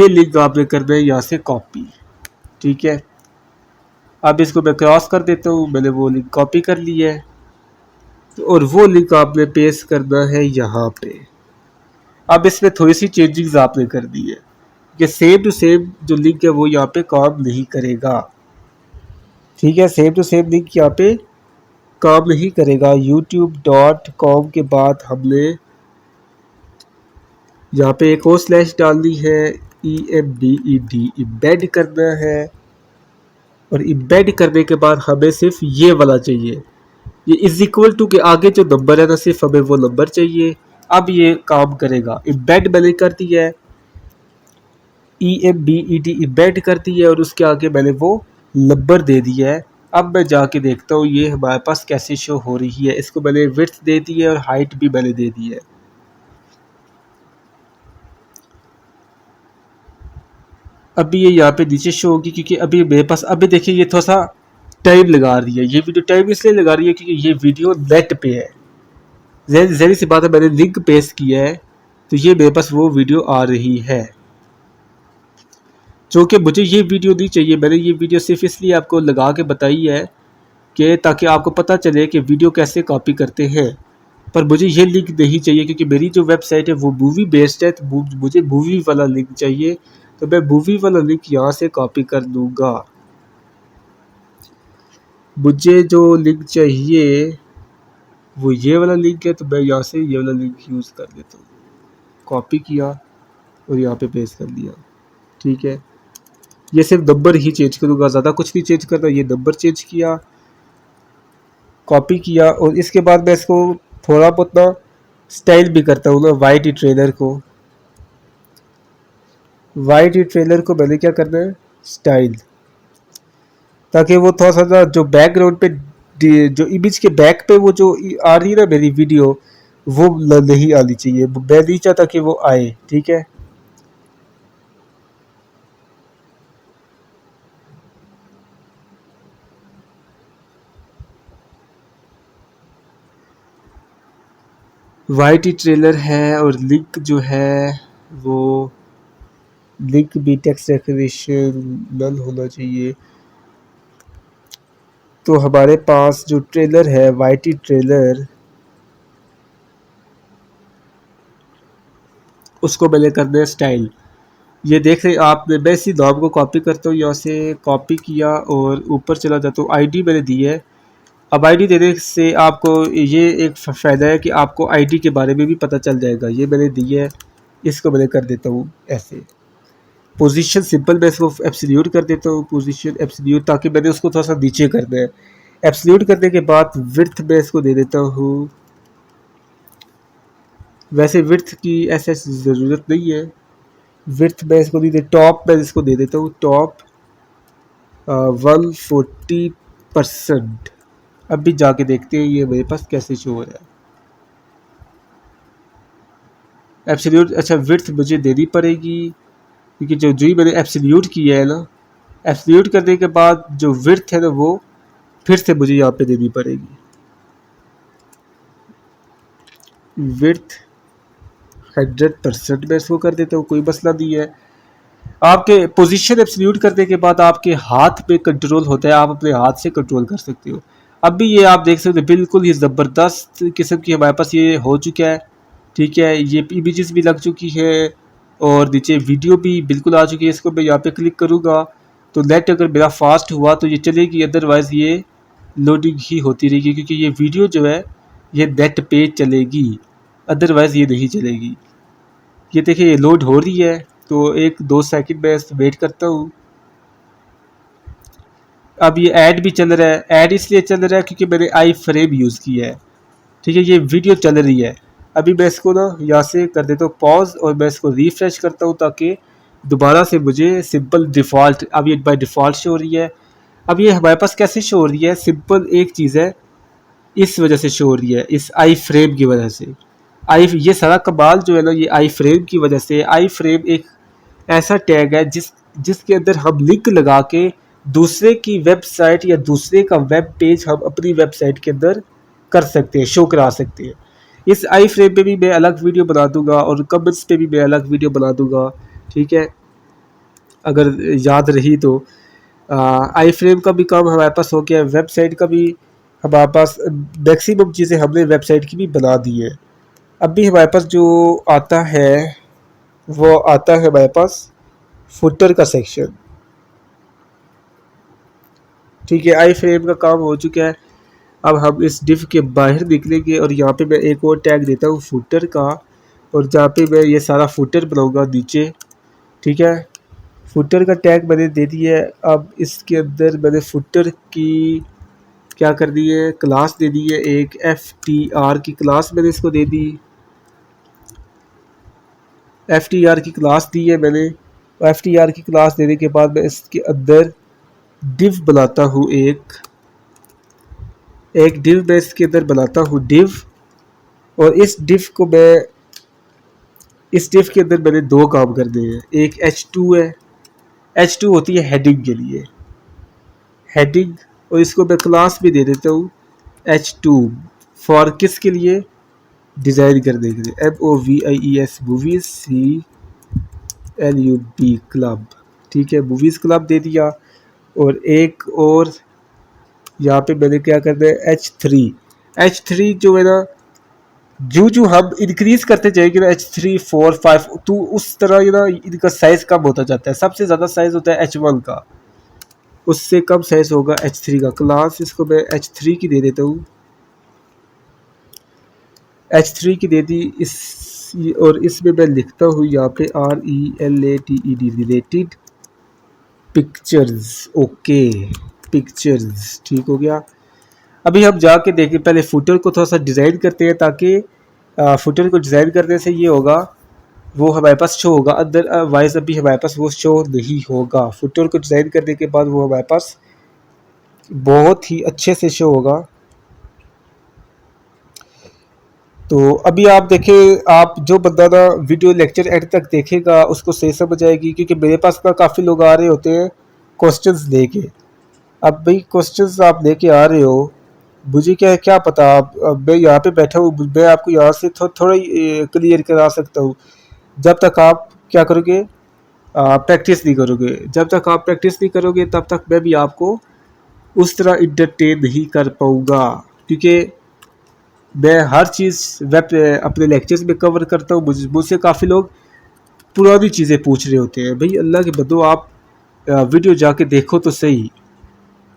लिंक आपने करना है यहाँ से कॉपी, ठीक है। अब इसको मैं क्रॉस कर देता हूँ, मैंने वो लिंक कॉपी कर लिया है, और वो लिंक आपने पेस्ट करना है यहाँ पे। अब इसमें थोड़ी सी चेंजिंग्स आपने कर दी है कि सेम टू सेम जो लिंक है वो यहाँ पे काम नहीं करेगा, ठीक है। सेम टू सेम लिंक यहाँ पे काम नहीं करेगा। youtube.com के बाद हमने यहाँ पे एक और स्लैश डालनी है, EMBED इम्बेड करना है। और इम्बेड करने के बाद हमें सिर्फ ये वाला चाहिए, ये इज इक्वल टू के आगे जो नंबर है ना, सिर्फ हमें वो नंबर चाहिए। अब ये काम करेगा। इम्बेड मैंने कर दिया है, EMBED इम्बेड कर दिया है, और उसके आगे मैंने वो नंबर दे दिया है। अब मैं जाके देखता हूँ ये हमारे पास कैसे शो हो रही है। इसको मैंने विड्थ दे दी है और हाइट भी मैंने दे दी है। अभी ये यहाँ पे नीचे शो होगी, क्योंकि अभी मेरे पास, अभी देखिए ये थोड़ा सा टाइम लगा रही है। ये वीडियो टाइम इसलिए लगा रही है क्योंकि ये वीडियो नेट पे है। जहरी सी बात है, मैंने लिंक पेस्ट किया है तो ये मेरे पास वो वीडियो आ रही है। जो कि मुझे ये वीडियो नहीं चाहिए। मैंने ये वीडियो सिर्फ इसलिए आपको लगा के बताई है कि ताकि आपको पता चले कि वीडियो कैसे कॉपी करते हैं। पर मुझे ये लिंक नहीं चाहिए क्योंकि मेरी जो वेबसाइट है वो मूवी बेस्ड है, तो मुझे मूवी वाला लिंक चाहिए। तो मैं मूवी वाला लिंक यहाँ से कॉपी कर लूँगा। मुझे जो लिंक चाहिए वो ये वाला लिंक है, तो मैं यहाँ से ये वाला लिंक यूज़ कर देता हूँ। कॉपी किया और यहाँ पे पेस्ट कर दिया, ठीक है। ये सिर्फ नंबर ही चेंज करूँगा, ज़्यादा कुछ नहीं चेंज करना। ये नंबर चेंज किया, कॉपी किया, और इसके बाद मैं इसको थोड़ा बहुत ना स्टाइल भी करता हूँ ना। YT ट्रेलर को मैंने क्या करना है, स्टाइल, ताकि वो थोड़ा सा जो बैकग्राउंड पे, जो इमेज के बैक पे वो जो आ रही है ना मेरी वीडियो, वो नहीं आनी चाहिए, मैं नहीं चाहता कि वो आए, ठीक है। वाइट ट्रेलर है और लिंक जो है वो लिंक भी टेक्स्ट डेकोरेशन नल होना चाहिए। तो हमारे पास जो ट्रेलर है वाइट ट्रेलर, उसको मैंने करना है स्टाइल। ये देख रहे आपने, मैं इसी नाम को कॉपी करता हूँ, यहाँ से कॉपी किया और ऊपर चला जाता हूँ, आईडी मैंने दी है। अब आईडी देने से आपको ये एक फ़ायदा है कि आपको आईडी के बारे में भी पता चल जाएगा। ये मैंने दी है, इसको मैंने कर देता हूँ ऐसे। पोजीशन सिंपल मैं इसको एब्सोल्यूट कर देता हूँ, पोजीशन एब्सोल्यूट, ताकि मैंने उसको थोड़ा सा नीचे करना है। एब्सोल्यूट करने के बाद विड्थ मैं इसको दे देता हूँ, वैसे विड्थ की ऐसे ज़रूरत नहीं है, विड्थ मैं इसको नहीं दे, टॉप मैं इसको दे देता हूँ, टॉप 140%। अब भी जाके देखते हैं ये मेरे पास कैसे शो हो रहा है। एब्सोल्यूट, अच्छा विड्थ मुझे देनी पड़ेगी क्योंकि जो ही मैंने एब्सोल्यूट किया है ना, एब्सोल्यूट करने के बाद जो विड्थ है ना वो फिर से मुझे यहाँ पे देनी पड़ेगी। विड्थ 100% मैं इसको कर देता हूँ, कोई मसला नहीं है। आपके पोजीशन एब्सोल्यूट करने के बाद आपके हाथ पे कंट्रोल होता है, आप अपने हाथ से कंट्रोल कर सकते हो। अब भी ये आप देख सकते हो बिल्कुल ही ज़बरदस्त किस्म की हमारे पास ये हो चुका है, ठीक है। ये इमेजेस भी लग चुकी है और नीचे वीडियो भी बिल्कुल आ चुकी है। इसको मैं यहाँ पे क्लिक करूँगा तो नेट अगर मेरा फास्ट हुआ तो ये चलेगी, अदरवाइज़ ये लोडिंग ही होती रहेगी क्योंकि ये वीडियो जो है ये नेट पे चलेगी, अदरवाइज़ ये नहीं चलेगी। ये देखिए ये लोड हो रही है, तो 1-2 सेकंड मैं वेट करता हूँ। अब ये ऐड भी चल रहा है, ऐड इसलिए चल रहा है क्योंकि मैंने आई फ्रेम यूज़ किया है, ठीक है। ये वीडियो चल रही है। अभी मैं इसको ना यहाँ से कर देता हूँ पॉज और मैं इसको रिफ्रेश करता हूँ ताकि दोबारा से मुझे सिंपल डिफ़ॉल्ट, अब ये बाय डिफ़ॉल्ट शो हो रही है। अब ये हमारे पास कैसे शो हो रही है, सिंपल एक चीज़ है, इस वजह से शो हो रही है, इस आई फ्रेम की वजह से। आई ये सारा कमाल जो है ना ये आई फ्रेम की वजह से। आई फ्रेम एक ऐसा टैग है जिसके अंदर हम लिंक लगा के दूसरे की वेबसाइट या दूसरे का वेब पेज हम अपनी वेबसाइट के अंदर कर सकते हैं, शो करा सकते हैं। इस आई फ्रेम पे भी मैं अलग वीडियो बना दूंगा और कमेंट्स पे भी मैं अलग वीडियो बना दूंगा, ठीक है, अगर याद रही तो। आई फ्रेम का भी काम हमारे पास हो गया, वेबसाइट का भी हमारे पास मैक्सिमम चीज़ें हमने वेबसाइट की भी बना दी है। अब भी हमारे पास जो आता है वो आता है हमारे पास फुटर का सेक्शन, ठीक है। आई फ्रेम का काम हो चुका है। अब हम इस डिव के बाहर निकलेंगे और यहाँ पे मैं एक और टैग देता हूँ फुटर का, और जहाँ पे मैं ये सारा फुटर बनाऊँगा नीचे, ठीक है। फुटर का टैग मैंने दे दिया है। अब इसके अंदर मैंने फुटर की क्या कर दी है, क्लास दे दी है, एक FTR की क्लास मैंने इसको दे दी, FTR की क्लास दी है मैंने। FTR की क्लास देने के बाद मैं इसके अंदर डिव बनाता हूँ, एक डिव मैं इसके अंदर बनाता हूँ डिव, और इस डिव को मैं, इस डिव के अंदर मैंने दो काम करने हैं। एक H2 है, H2 होती है हेडिंग के लिए, हेडिंग, और इसको मैं क्लास भी दे देता हूँ H2 फॉर किसके लिए, डिज़ाइन करने के लिए, MOVIES मूवीज़, CLUB क्लब, ठीक है, मूवीज़ क्लब दे दिया। और एक और यहाँ पे मैंने क्या करना है H3 जो है ना, जो हम इंक्रीज करते जाएंगे ना H3 4 5 तो उस तरह ये ना इनका साइज कम होता जाता है। सबसे ज़्यादा साइज होता है H1 का, उससे कम साइज होगा H3 का। क्लास इसको मैं H3 की दे देता हूँ, H3 की दे दी इस, और इसमें मैं लिखता हूँ यहाँ पे RELATED related pictures, okay pictures, ठीक हो गया। अभी हम जाके देखें, पहले फुटर को थोड़ा सा डिज़ाइन करते हैं ताकि फुटर को डिज़ाइन करने से ये होगा वो हमारे पास शो होगा, अदरवाइज अभी हमारे पास वो शो नहीं होगा। फुटर को डिज़ाइन करने के बाद वो हमारे पास बहुत ही अच्छे से शो होगा। तो अभी आप देखें, आप जो बंदा ना वीडियो लेक्चर एंड तक देखेगा उसको सही समझ आएगी, क्योंकि मेरे पास ना काफ़ी लोग आ रहे होते हैं क्वेश्चंस लेके। अब भाई क्वेश्चंस आप लेके आ रहे हो, मुझे क्या क्या पता, आप अब मैं यहाँ पे बैठा हूँ, मैं आपको यहाँ से थोड़ा ही क्लियर करा सकता हूँ। जब तक आप क्या करोगे, प्रैक्टिस नहीं करोगे, जब तक आप प्रैक्टिस नहीं करोगे तब तक मैं भी आपको उस तरह इंटरटेन नहीं कर पाऊँगा, क्योंकि मैं हर चीज़ वेब अपने लेक्चर्स में कवर करता हूँ। मुझसे काफ़ी लोग पुरानी चीज़ें पूछ रहे होते हैं। भाई अल्लाह के बंदो, आप वीडियो जाके देखो तो सही।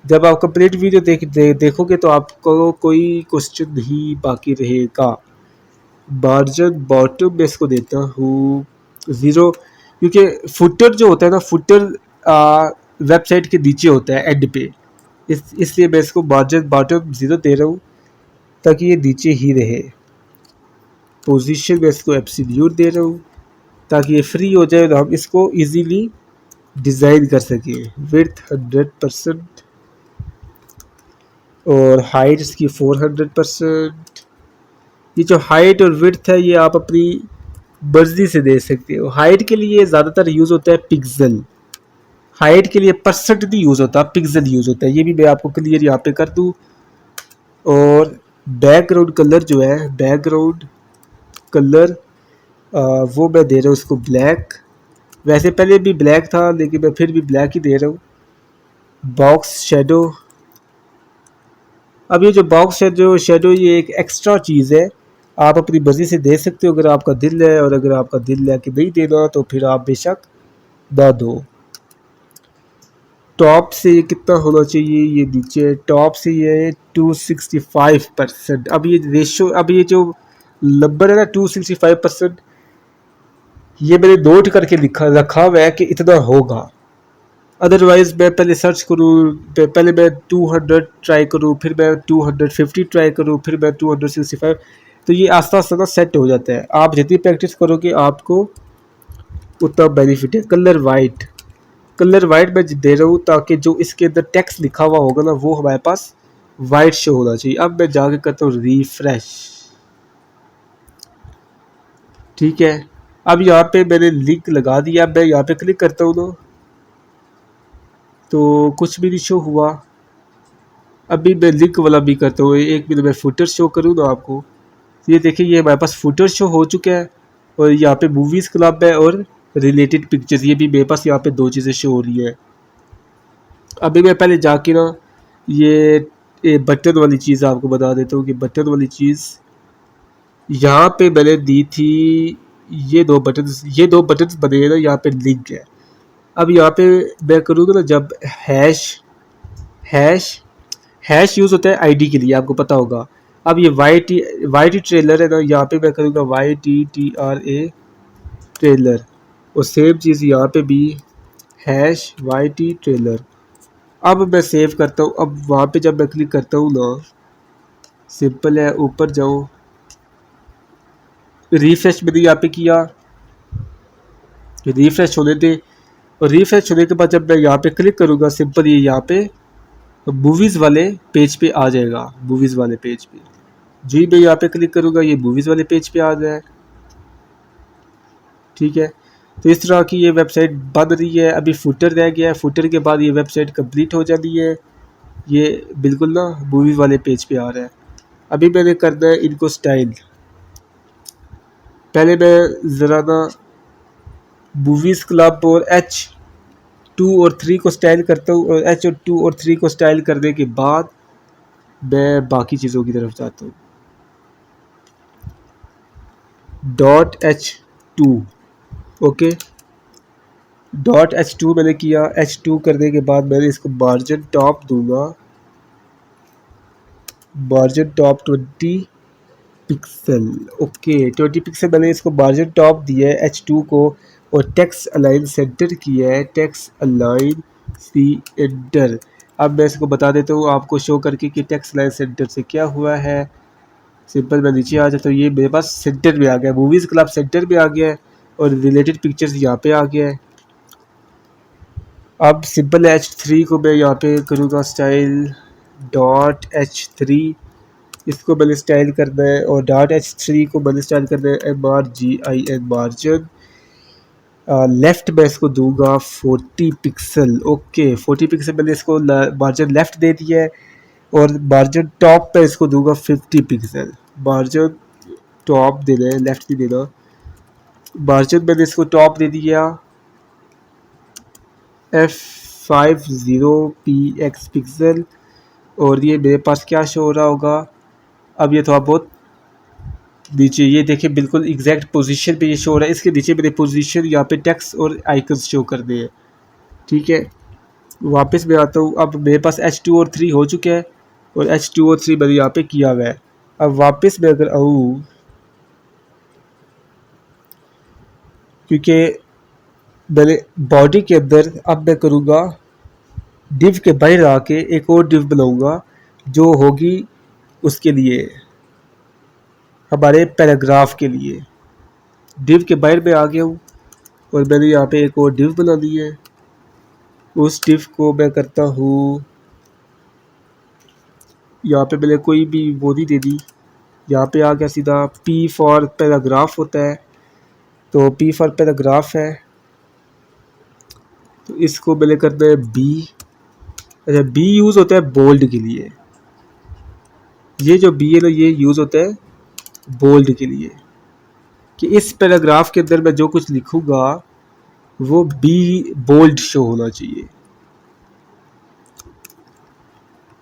जब आप कंप्लीट वीडियो देखोगे तो आपको कोई क्वेश्चन नहीं बाकी रहेगा। मार्जिन बॉटम में इसको देता हूँ 0, क्योंकि फुटर जो होता है ना, फुटर वेबसाइट के नीचे होता है एंड पे, इसलिए मैं इसको मार्जिन बॉटम 0 दे रहा हूँ ताकि ये नीचे ही रहे। पोजीशन में इसको एब्सोल्यूट दे रहा हूँ ताकि ये फ्री हो जाए, तो हम इसको इजीली डिज़ाइन कर सकें। विड्थ 100% और हाइट इसकी 400%। ये जो हाइट और विड्थ है ये आप अपनी मर्जी से दे सकते हो। हाइट के लिए ज़्यादातर यूज़ होता है पिक्सल, हाइट के लिए परसेंट नहीं यूज़ होता, पिक्सल यूज़ होता है। ये भी मैं आपको क्लियर यहाँ पे कर दूँ। और बैकग्राउंड कलर जो है, बैकग्राउंड कलर वो मैं दे रहा हूँ उसको ब्लैक। वैसे पहले भी ब्लैक था लेकिन मैं फिर भी ब्लैक ही दे रहा हूँ। बॉक्स शेडो, अब ये जो बॉक्स शेडो ये एक एक्स्ट्रा चीज़ है, आप अपनी मर्जी से दे सकते हो अगर आपका दिल है, और अगर आपका दिल है कि नहीं देना तो फिर आप बेशक ना दो। टॉप से ये कितना होना चाहिए, ये नीचे टॉप से ये 265%। अब ये रेशो, अब ये जो नंबर है ना 265%, ये मैंने नोट करके रखा हुआ है कि इतना होगा। अदरवाइज मैं पहले सर्च करूँ, पहले मैं 200 ट्राई करूँ, फिर मैं 250 ट्राई करूँ, फिर मैं 265, तो ये आस्ता आस्ता ना सेट हो जाता है। आप जितनी प्रैक्टिस करोगे आपको उतना बेनिफिट है। कलर वाइट, कलर वाइट मैं दे रहा हूँ ताकि जो इसके अंदर टेक्स्ट लिखा हुआ होगा ना वो हमारे पास वाइट शो होना चाहिए। अब मैं जाके करता हूँ रिफ्रेश, ठीक है। अब यहाँ पे मैंने लिंक लगा दिया, अब मैं यहाँ पे क्लिक करता हूँ ना तो कुछ भी नहीं शो हुआ। अभी मैं लिंक वाला भी करता हूँ, एक मिनट मैं फुटर शो करूँ ना आपको। ये देखिए ये हमारे पास फुटर शो हो चुका है, और यहाँ पे मूवीज़ क्लब है और रिलेटेड पिक्चर्स, ये भी मेरे पास यहाँ पे दो चीज़ें शो हो रही है। अभी मैं पहले जाके ना ये बटन वाली चीज़ आपको बता देता हूँ कि बटन वाली चीज़ यहाँ पे मैंने दी थी। ये दो बटन बने ना, यहाँ पे लिंक है। अब यहाँ पे मैं करूँगा ना, जब हैश हैश यूज़ होता है आईडी के लिए, आपको पता होगा। अब ये वाई टी ट्रेलर है ना, यहाँ पे मैं करूँगा YTTRA ट्रेलर, और सेम चीज़ यहाँ पे भी #YT ट्रेलर। अब मैं सेव करता हूँ। अब वहाँ पे जब मैं क्लिक करता हूँ ना, सिंपल है, ऊपर जाओ, रिफ्रेश मैंने यहाँ पे किया, रिफ्रेश होने दे। और रिफ्रेश होने के बाद जब मैं यहाँ पे क्लिक करूँगा, सिंपल ये यहाँ पे मूवीज़ वाले पेज पे आ जाएगा। मूवीज़ वाले पेज पे जी मैं यहाँ पे क्लिक करूँगा, ये मूवीज़ वाले पेज पे आ जाए, ठीक है। तो इस तरह की ये वेबसाइट बन रही है। अभी फुटर रह गया है, फुटर के बाद ये वेबसाइट कंप्लीट हो जाती है। ये बिल्कुल ना मूवी वाले पेज पे आ रहा है। अभी मैंने करना है इनको स्टाइल। पहले मैं ज़रा ना मूवीज़ क्लब और H2 और 3 को स्टाइल करता हूँ, और H2 और 3 को स्टाइल करने के बाद मैं बाकी चीज़ों की तरफ जाता हूँ। .H2 ओके, .H2 मैंने किया। H2 करने के बाद मैंने इसको मार्जिन टॉप दूंगा, margin top 20 pixel. Okay 20 pixel मैंने इसको मार्जिन टॉप दिया है H2 को, और टेक्स्ट अलाइन सेंटर किया है, टेक्स्ट अलाइन सेंटर। अब मैं इसको बता देता हूँ आपको शो करके कि टेक्स्ट अलाइन सेंटर से क्या हुआ है। सिंपल मैं नीचे आ जाता हूँ, ये मेरे पास सेंटर में आ गया, मूवीज़ क्लब सेंटर में आ गया है, और रिलेटेड पिक्चर्स यहाँ पे आ गया है। अब सिंपल H3 को मैं यहाँ पे करूँगा स्टाइल .H3, इसको मैंने स्टाइल करना है और .h3 को मैंने स्टाइल करना है MRGIN मार्जिन। लेफ़्ट मैं इसको दूंगा 40 पिक्सल। ओके 40 पिक्सल मैंने इसको मार्जिन लेफ़्ट दे दिया है और मार्जिन टॉप पे इसको दूंगा 50 पिक्सल। मार्जिन टॉप देना है, लेफ़्ट नहीं देना। मार्जिन मैंने इसको टॉप दे दिया F50px पिक्सल और ये मेरे पास क्या शो हो रहा होगा। अब ये थोड़ा बहुत नीचे, ये देखिए बिल्कुल एग्जैक्ट पोजीशन पे ये शो हो रहा है। इसके नीचे मेरे पोजीशन यहाँ पे टेक्स्ट और आइकन्स शो कर दे हैं। ठीक है, वापस मैं आता हूँ। अब मेरे पास H2O3 हो चुका है और H2O3 मैंने यहाँ पे किया हुआ है। अब वापस मैं अगर आऊँ, क्योंकि मैंने बॉडी के अंदर, अब मैं करूँगा डिव के बाहर आके एक और डिव बनाऊँगा जो होगी उसके लिए, हमारे पैराग्राफ के लिए। डिव के बाहर में आ गया हूँ और मैंने यहाँ पे एक और डिव बना दी है। उस डिव को मैं करता हूँ, यहाँ पे मैंने कोई भी वो नहीं दे दी। यहाँ पे आ गया सीधा P फॉर पैराग्राफ होता है, तो P फॉर पैराग्राफ है, तो इसको मैंने करना है B। अच्छा, B यूज़ होता है बोल्ड के लिए। ये जो B है ना, ये यूज़ होता है बोल्ड के लिए, कि इस पैराग्राफ के अंदर मैं जो कुछ लिखूँगा वो B बोल्ड शो होना चाहिए।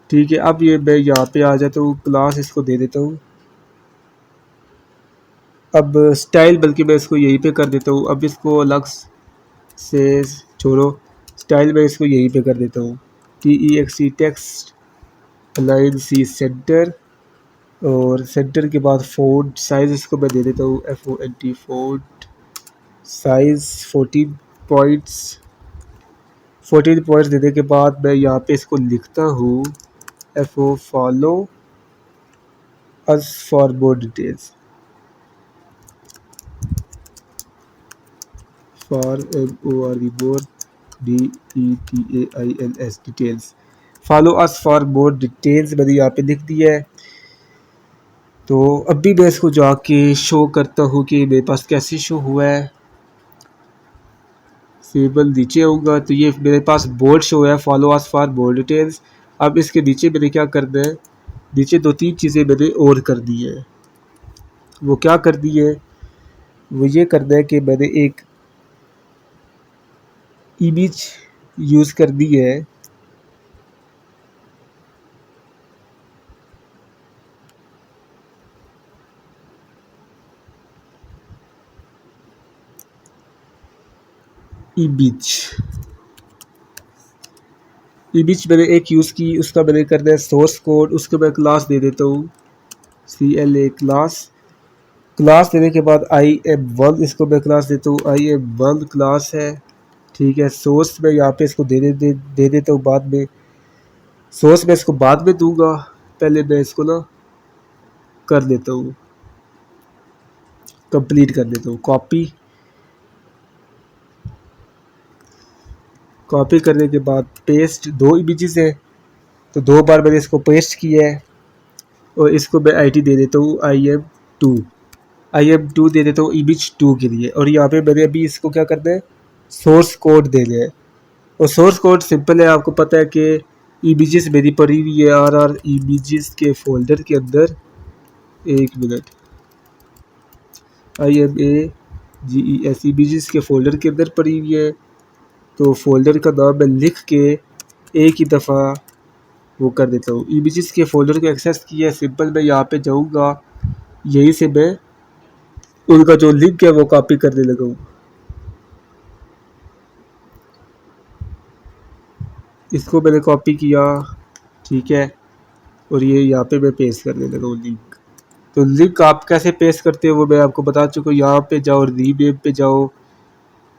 ठीक है, अब ये मैं यहाँ पे आ जाता हूँ, क्लास इसको दे देता हूँ। अब स्टाइल बल्कि मैं इसको यहीं पे कर देता हूँ। अब इसको अलग से छोड़ो, स्टाइल मैं इसको यहीं पे कर देता हूँ। TEXT text align C centre, और सेंटर के बाद फ़ॉन्ट साइज़ इसको मैं दे देता हूँ FONT फ़ॉन्ट साइज़ 14 पॉइंट्स देने के बाद मैं यहाँ पे इसको लिखता हूँ FO follow us for more details, for MORE more DETAILS details, follow us for more details मैंने यहाँ पे लिख दिया है। तो अभी मैं इसको जाके शो करता हूँ कि मेरे पास कैसे शो हुआ है। सिंबल नीचे आऊँगा तो ये मेरे पास बोर्ड शो है, follow us for more details. अब इसके नीचे मैंने क्या करना है, नीचे 2-3 चीज़ें मैंने और कर दी है। वो क्या कर दी है, वो ये करना है कि मैंने एक इमेज यूज़ कर दी है। इमेज मैंने एक यूज़ की, उसका मैंने करना है सोर्स कोड। उसको मैं क्लास दे देता हूँ CLA क्लास देने के बाद IM1 इसको मैं क्लास देता हूँ, IM1 क्लास है। ठीक है, सोर्स मैं यहाँ पे इसको दे देता हूँ बाद में। सोर्स मैं इसको बाद में दूंगा, पहले मैं इसको ना कर देता हूँ, कंप्लीट कर देता हूँ। कॉपी करने के बाद पेस्ट, 2 इमेजेस है तो 2 बार मैंने इसको पेस्ट किया है और इसको मैं ID दे देता हूँ IM2 दे देता हूँ इमेज 2 के लिए। और यहाँ पे मैंने अभी इसको क्या करना है, सोर्स कोड देना है। और सोर्स कोड सिंपल है, आपको पता है कि इमेजेस मेरी पड़ी हुई है RR इमेजेस के फोल्डर के अंदर। 1 मिनट, IMAGES इमेजेस के फोल्डर के अंदर पड़ी हुई है, तो फोल्डर का नाम मैं लिख के एक ही दफ़ा वो कर देता हूँ। इमेजेस के फोल्डर को एक्सेस किया है, सिंपल मैं यहाँ पे जाऊँगा, यहीं से मैं उनका जो लिंक है वो कॉपी करने लगा हूँ। इसको मैंने कॉपी किया, ठीक है, और ये यहाँ पे मैं पेस्ट करने लगा हूँ लिंक। तो लिंक आप कैसे पेस्ट करते हो वो मैं आपको बता चुका हूँ। यहाँ पे जाओ, रीनेम पे जाओ,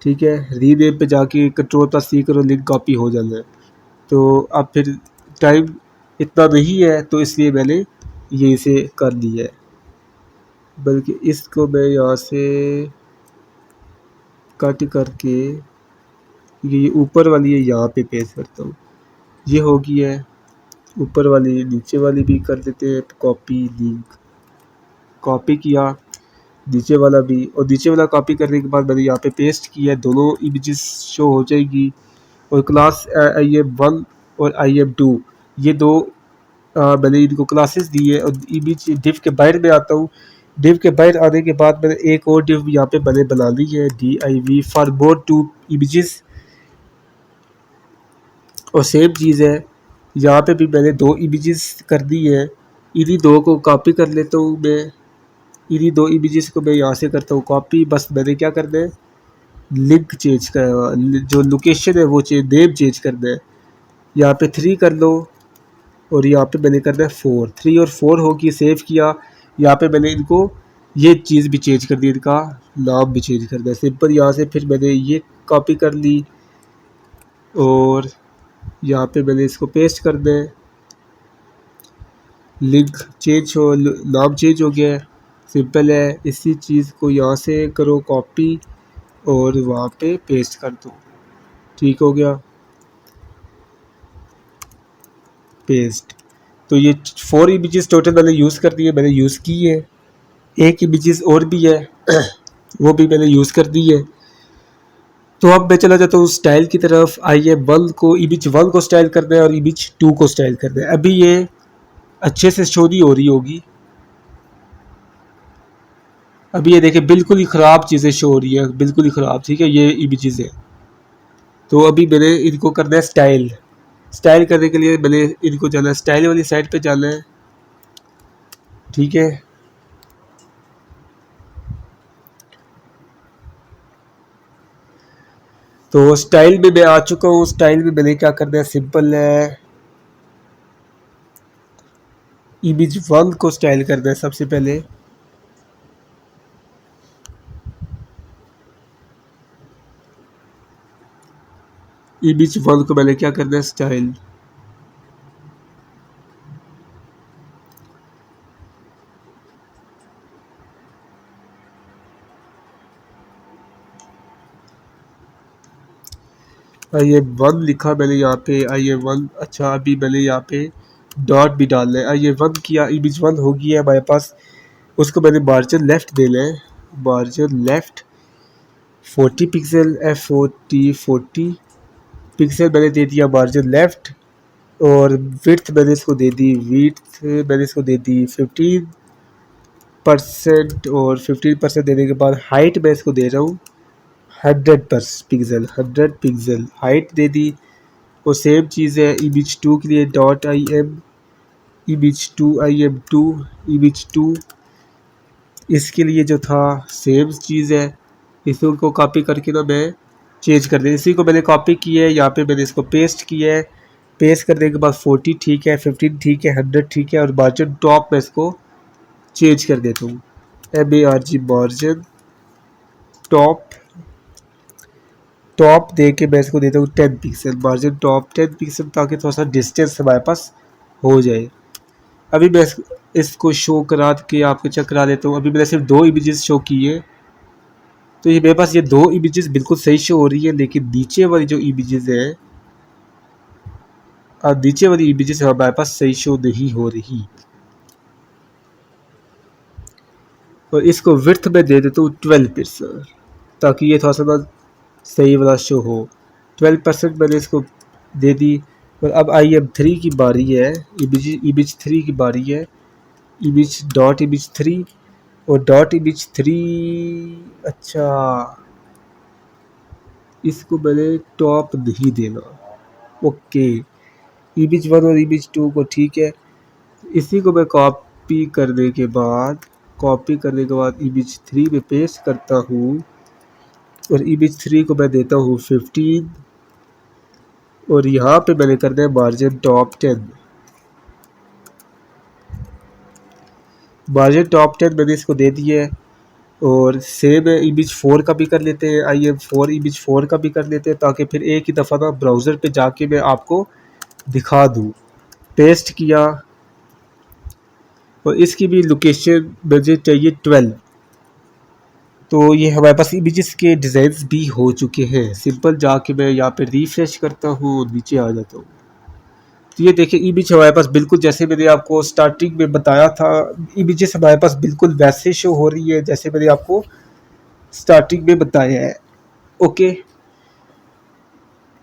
ठीक है, रीनेम पे जाके Ctrl+C करो, लिंक कॉपी हो जाना है। तो अब फिर टाइम इतना नहीं है तो इसलिए मैंने यहीं से कर लिया है, बल्कि इसको मैं यहाँ से कट करके ये ऊपर वाली है यहाँ पे पेस्ट करता हूँ, ये हो गई है। ऊपर वाली नीचे वाली भी कर देते हैं कॉपी, लिंक कॉपी किया नीचे वाला भी, और नीचे वाला कॉपी करने के बाद मैंने यहाँ पे पेस्ट किया, दोनों इमेजेस शो हो जाएगी। और क्लास IM1 और IM2 ये दो मैंने इनको क्लासेस दी है। और इमेज डिव के बाहर में आता हूँ। डिव के बाहर आने के बाद मैंने एक और डिव यहाँ पे मैंने बना ली है, div for more two images. और सेम चीज़ है यहाँ पे भी मैंने दो इमेजेस कर दी है, इन्हीं दो को कॉपी कर लेता हूँ मैं। इन्हीं दो इमेजेस को मैं यहाँ से करता हूँ कॉपी। बस मैंने क्या करना है, लिंक चेंज कर, जो लोकेशन है वो चेंज, नेम चेंज करना है। यहाँ पे 3 कर लो और यहाँ पे मैंने करना है 4। 3 और 4 होगी, सेव किया। यहाँ पे मैंने इनको ये चीज़ भी चेंज कर दी, इनका नाम भी चेंज कर दिया सिंपल। यहाँ से फिर मैंने ये कॉपी कर ली और यहाँ पे मैंने इसको पेस्ट कर दें। लिंक चेंज हो, नाम चेंज हो गया है, सिंपल है। इसी चीज़ को यहाँ से करो कॉपी और वहाँ पे पेस्ट कर दो, ठीक हो गया, पेस्ट। तो ये 4 इमेजेस टोटल मैंने यूज़ कर दिए, मैंने यूज़ की है। एक इमेजेस और भी है वो भी मैंने यूज़ कर दी है। तो अब मैं चला जाता हूँ स्टाइल की तरफ। IM1 को, इमेज 1 को स्टाइल करना है और इमेज 2 को स्टाइल करना है। अभी ये अच्छे से शो नहीं हो रही होगी, अभी ये देखिए बिल्कुल ही ख़राब चीज़ें शो हो रही है, बिल्कुल ही ख़राब, ठीक है, ये इमेजेस है। तो अभी मैंने इनको करना है स्टाइल। स्टाइल करने के लिए मैंने इनको जाना है, स्टाइल वाली साइड पे जाना है, ठीक है। तो स्टाइल में मैं आ चुका हूँ। स्टाइल में मैंने क्या करना है, सिंपल है, इमेज 1 को स्टाइल करना है सबसे पहले। इमेज 1 को मैंने क्या करना है, स्टाइल। IM1 लिखा मैंने यहाँ पे, IM1। अच्छा, अभी मैंने यहाँ पे डॉट भी डालना है। IM1 किया, इमेज 1 हो गया है हमारे पास। उसको मैंने मार्जिन लेफ्ट देना है, margin left 40 pixel, F40 pixel मैंने दे दिया मार्जिन लेफ्ट। और विड्थ मैंने इसको दे दी, विड्थ मैंने इसको दे दी 15%। और 15% देने के बाद हाइट मैं इसको दे रहा हूँ 100 पिक्सल, 100 पिक्सल हाइट दे दी। और सेम चीज़ है इमेज 2 के लिए, dot IM image 2, IM2 image 2, इसके लिए जो था सेम चीज़ है। इसको कॉपी करके ना मैं चेंज कर दे, इसी को मैंने कॉपी किया है, यहाँ पे मैंने इसको पेस्ट किया है। पेस्ट करने के बाद 40 ठीक है, 15 ठीक है, 100 ठीक है। और मार्जिन टॉप में इसको चेंज कर देता हूँ, MARG मार्जिन टॉप, टॉप दे के मैं इसको देता हूँ 10 पिक्सल, मार्जिन टॉप 10 पिक्सल, ताकि थोड़ा सा डिस्टेंस हमारे पास हो जाए। अभी मैं इसको शो करा के आपको चेक करा देता हूँ। अभी मैंने सिर्फ 2 इमेजेस शो किए, तो ये मेरे पास ये 2 इमेजेस बिल्कुल सही शो हो रही है। लेकिन नीचे वाली जो इमेजेस है, नीचे वाली इमेजेस हमारे पास सही शो नहीं हो रही। और इसको विड्थ में दे देता हूँ 12%, ताकि ये थोड़ा सा सही वाला शो हो। 12% मैंने इसको दे दी। और अब IM3 की बारी है, इमेज 3 की बारी है। इमेज डॉट इमेज 3 और डॉट इमेज 3। अच्छा, इसको मैंने टॉप नहीं देना, ओके। इमेज 1 और इमेज 2 को ठीक है, इसी को मैं कॉपी करने के बाद इमेज 3 में पेस्ट करता हूँ। और इमेज 3 को मैं देता हूँ 15। और यहाँ पे मैंने करना है मार्जिन टॉप 10, मार्जिन टॉप 10 मैंने इसको दे दिया है। और सेम इमेज 4 का भी कर लेते हैं, IM4 इमेज 4 का भी कर लेते हैं, ताकि फिर एक ही दफ़ा ना ब्राउज़र पे जाके मैं आपको दिखा दूँ। पेस्ट किया और इसकी भी लोकेशन मुझे चाहिए 12। तो ये हमारे पास इमेजेस के डिज़ाइंस भी हो चुके हैं। सिंपल जाके मैं यहाँ पे रिफ्रेश करता हूँ और नीचे आ जाता हूँ। तो ये देखिए इमेज हमारे पास बिल्कुल जैसे मैंने आपको स्टार्टिंग में बताया था, इमेजेस हमारे पास बिल्कुल वैसे शो हो रही है जैसे मैंने आपको स्टार्टिंग में बताया है। ओके,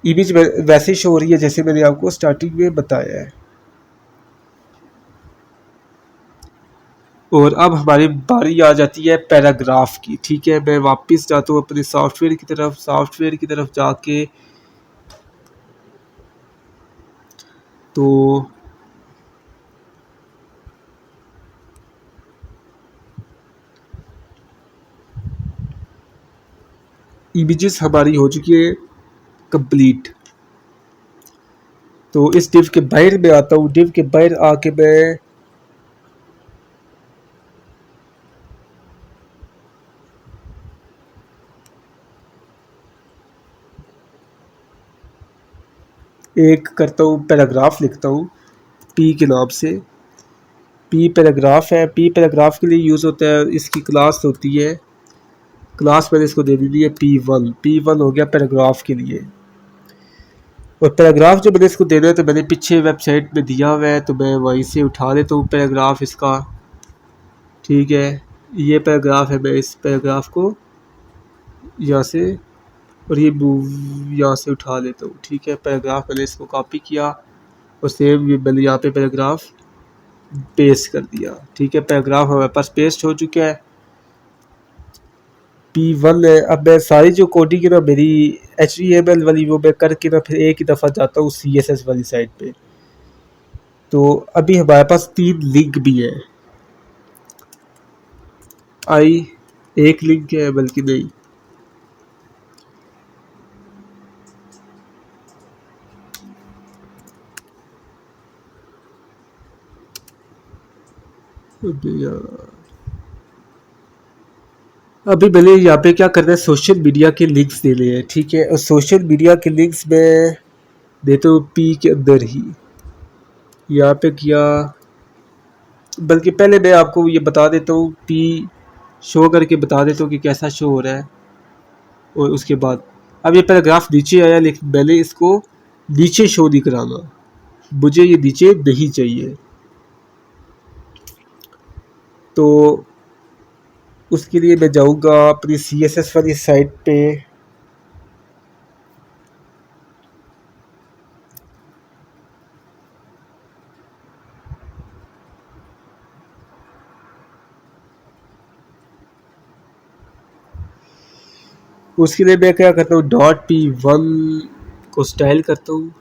इमेज वैसे शो हो रही है जैसे मैंने आपको स्टार्टिंग में बताया है। और अब हमारी बारी आ जाती है पैराग्राफ की। ठीक है, मैं वापस जाता हूँ अपने सॉफ्टवेयर की तरफ जाके। तो इमेजेस हमारी हो चुकी है कंप्लीट। तो इस डिव के बाहर में आता हूँ, डिव के बाहर आके मैं एक करता हूँ पैराग्राफ लिखता हूँ पी के नाम से। पी पैराग्राफ है, पी पैराग्राफ के लिए यूज़ होता है, इसकी क्लास होती है, क्लास मैंने इसको दे दी है P1 हो गया पैराग्राफ के लिए। और पैराग्राफ जो मैंने इसको देना है तो मैंने पीछे वेबसाइट में दिया हुआ है, तो मैं वहीं से उठा लेता हूँ पैराग्राफ इसका। ठीक है, ये पैराग्राफ है, मैं इस पैराग्राफ को यहाँ से और ये यहाँ से उठा लेता हूँ। ठीक है, पैराग्राफ मैंने इसको कॉपी किया और सेम ये मैंने यहाँ पे पैराग्राफ पेस्ट कर दिया। ठीक है, पैराग्राफ हमारे पास पेस्ट हो चुका है। P1 है। अब मैं सारी जो कोडिंग है ना मेरी HTML वाली वो मैं करके ना फिर एक ही दफ़ा जाता हूँ CSS वाली साइड पे। तो अभी हमारे पास 3 लिंक भी है। एक लिंक है बल्कि नहीं, अभी मैंने यहाँ पे क्या करना है, सोशल मीडिया के लिंक्स देने हैं। ठीक है, और सोशल मीडिया के लिंक्स में देता हूँ P के अंदर ही, यहाँ पे किया। बल्कि पहले मैं आपको ये बता देता हूँ, P शो करके बता देता हूँ कि कैसा शो हो रहा है। और उसके बाद अब ये पैराग्राफ नीचे आया, लेकिन मैंने इसको नीचे शो नहीं कराना, मुझे ये नीचे नहीं चाहिए। तो उसके लिए मैं जाऊँगा अपनी CSS वाली साइट पे। उसके लिए मैं क्या करता हूँ, .P1 को स्टाइल करता हूँ।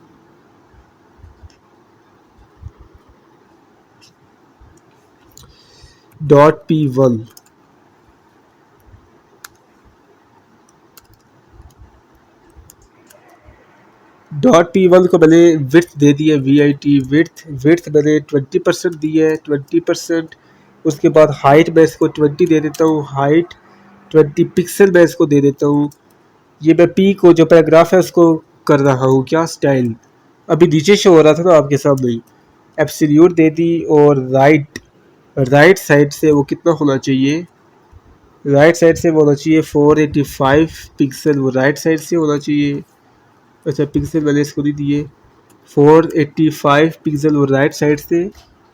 .P1 .P1 को मैंने विड्थ दे दी है, विड्थ मैंने 20% दी है, 20%। उसके बाद हाइट मैं इसको 20 दे देता हूँ, हाइट 20 पिक्सल मैं इसको दे देता हूँ। ये मैं P को जो पैराग्राफ है उसको कर रहा हूँ क्या स्टाइल, अभी नीचे शो हो रहा था ना आपके सामने। एब्सोल्यूट दे दी। और राइट साइड से वो कितना होना चाहिए, राइट साइड से वो होना चाहिए 485 पिक्सल, वो राइट साइड से होना चाहिए। अच्छा, पिक्सल मैंने इसको नहीं दिए, 485 पिक्सल वो राइट साइड से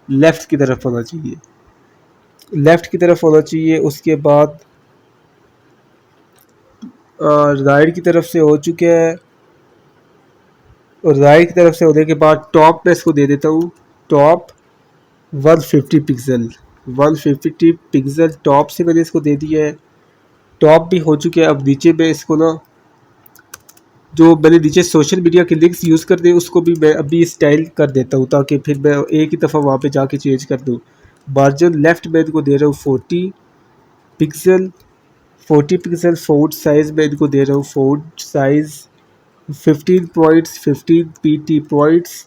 लेफ़्ट की तरफ होना चाहिए, लेफ़्ट की तरफ होना चाहिए। उसके बाद राइट की तरफ से हो चुका है। और राइट की तरफ से होने के बाद टॉप में इसको दे देता हूँ, टॉप 150 पिक्सल, 150 पिक्सल टॉप से मैंने इसको दे दिया है। टॉप भी हो चुके हैं। अब नीचे में इसको ना जो मैंने नीचे सोशल मीडिया के लिंक्स यूज़ कर दिए उसको भी मैं अभी स्टाइल कर देता हूँ, ताकि फिर मैं एक ही दफ़ा वहाँ पे जाके चेंज कर दूँ। मार्जिन लेफ़्ट में इनको दे रहा हूँ 40 पिक्सल, 40 पिक्सल। फ़ॉन्ट साइज़ में इनको दे रहा हूँ, font size 15 points, 15 pt points.